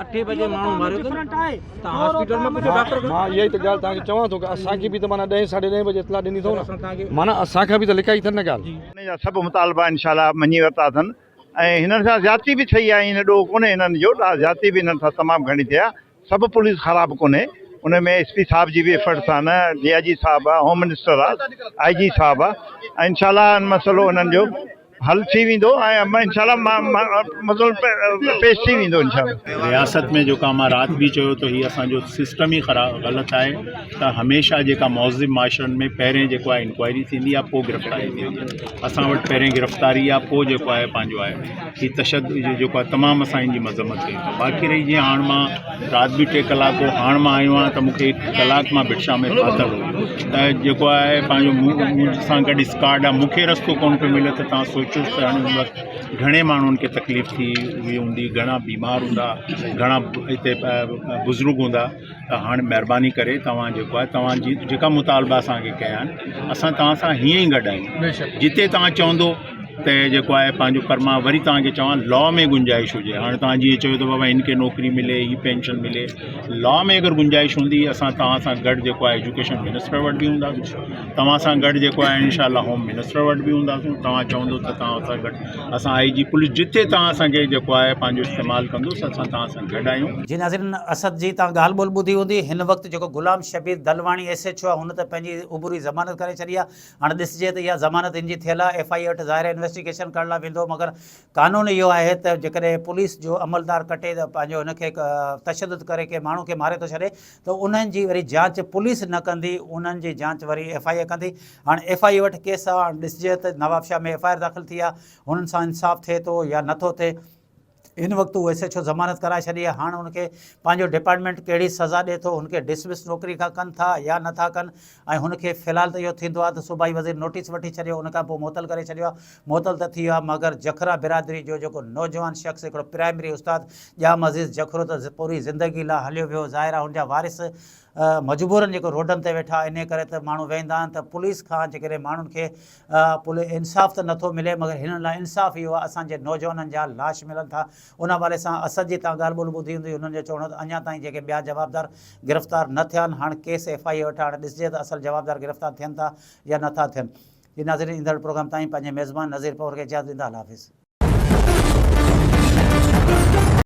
8 बजे माण्हू मारियो तव्हां हॉस्पिटल में पुछो डॉक्टर मां इहा ई त ॻाल्हि तव्हांखे चवां थो कि असांखे बि त माना 10 साढे 10 बजे इतला ॾिनी अथऊं न माना असांखां बि त लिकाई अथनि न ॻाल्हि हिन जा सभु मुतालबा इनशाला मञी वरिता अथनि ऐं हिननि सां ज़्यादती बि थी आहे हिन ॾोह कोन्हे हिननि जो ज़्यादती बि हिननि सां तमामु घणी थी आहे सभु पुलिस ख़राबु कोन्हे उनमें SP साहब जी बि एफर्ट्स आहिनि DIG साहब आहे होम मिनिस्टर आहे IG साहब आहे ऐं इनशाला मसइलो हिननि जो हल थी वेंदो ऐं इनशाला मसइलो पेश थी वेंदो इनशाला। रियासत में जेका मां राति बि चयो त हीअ असांजो सिस्टम ई ग़लति आहे त हमेशह जेका मौज़िब माशरनि में पहिरें जेको आहे इंक्वायरी थींदी आहे पोइ गिरफ़्तारी थींदी आहे असां वटि पहिरें गिरफ़्तारी आहे पोइ जेको आहे पंहिंजो आहे हीअ तशदुद जेको आहे तमामु असां हिनजी मज़म्मत कई आहे। बाक़ी रही जीअं हाणे मां राति बि 3 कलाक हाणे मां आयो आहियां त मूंखे 1 कलाक मां भिक्षा में फाथल हो त जेको आहे पंहिंजो सां गॾु स्कार्ड आहे मूंखे रस्तो कोन पियो मिले त तव्हां सोचो त हाणे वक़्तु घणे माण्हुनि खे तकलीफ़ थी हूंदी घणा बीमार हूंदा घणा हिते बुज़ुर्ग हूंदा त हाणे महिरबानी करे तव्हां जेको आहे तव्हांजी जेका मुतालबा असांखे कया आहिनि असां तव्हां सां हीअं ई गॾु आहियूं जिते तव्हां चवंदो त जेको आहे पंहिंजो पर मां वरी तव्हांखे चवां लॉ में गुंजाइश हुजे हाणे तव्हां जीअं चयो त बाबा हिनखे नौकिरी मिले हीअ पेंशन मिले लॉ में अगरि गुंजाइश हूंदी असां तव्हां सां गॾु जेको आहे एजुकेशन मिनिस्टर वटि बि हूंदासीं तव्हां सां गॾु जेको आहे इनशाला होम मिनिस्टर वटि बि हूंदासीं तव्हां चवंदो त तव्हां सां गॾु असां IG पुलिस जिते तव्हां असांखे जेको आहे पंहिंजो इस्तेमालु कंदोसि असां तव्हां सां गॾु आहियूं। जी नाज़रीन असद जी तव्हां ॻाल्हि ॿोल ॿुधी हूंदी हिन वक़्तु जेको गुलाम शबीर दलवाणी SHO आहे हुन त पंहिंजी उबूरी ज़मानत करे छॾी आहे हाणे ॾिसिजे त इहा ज़मानत हिन जी थियल आहे FIA वटि ज़ाहिर इन्वेस्टिगेशन करण लाइ वेंदो मगर कानून इहो आहे त जेकॾहिं पुलिस जो अमलदार कटे त पंहिंजो हुनखे तशदुद करे के माण्हू खे मारे थो छॾे त उन्हनि जी वरी जांच पुलिस न कंदी उन्हनि जी जांच वरी FIA कंदी। हाणे FIA वटि केस आहे ॾिसिजे त नवाबशाह में FIR दाख़िल थी आहे हुननि सां इंसाफ़ थिए थो या नथो थिए इन वक़्तु उहो SHO ज़मानत कराए छॾी आहे हाणे हुनखे पंहिंजो डिपार्टमेंट कहिड़ी सज़ा ॾिए थो हुनखे डिसमिस नौकिरी खां कनि था या नथा कनि ऐं हुनखे फ़िलहाल त इहो थींदो आहे त सूबाई वज़ीर नोटिस वठी छॾियो उन खां पोइ मुअतल करे छॾियो आहे मुअतल त थी वियो आहे मगर जखरा बिरादरी जो जेको नौजवान शख़्स हिकिड़ो प्राइमरी उस्ताद जाम अज़ीज़ जखरो त पूरी ज़िंदगी लाइ हलियो वियो ज़ाहिर आहे हुनजा वारिस मजबूरन जेको रोडनि ते वेठा इन करे त माण्हू वेंदा आहिनि त पुलिस खां जेकॾहिं माण्हुनि खे इंसाफ़ त नथो मिले मगर हिन लाइ इंसाफ़ इहो आहे असांजे नौजवाननि जा लाश मिलनि था उन हवाले सां असद जी तव्हां ॻाल्हि ॿोल ॿुधी हूंदी हुननि जो चवणो त अञा ताईं जेके ॿिया जवाबदार गिरफ़्तार न थिया आहिनि हाणे केस FIA वटि हाणे ॾिसिजे त असल जवाबदार गिरफ़्तार थियनि था या नथा थियनि। जी नाज़रीन ईंदड़ प्रोग्राम ताईं पंहिंजे मेज़बान नज़ीर पवर खे इजाज़त ॾींदा अल्लाह हाफ़िज़।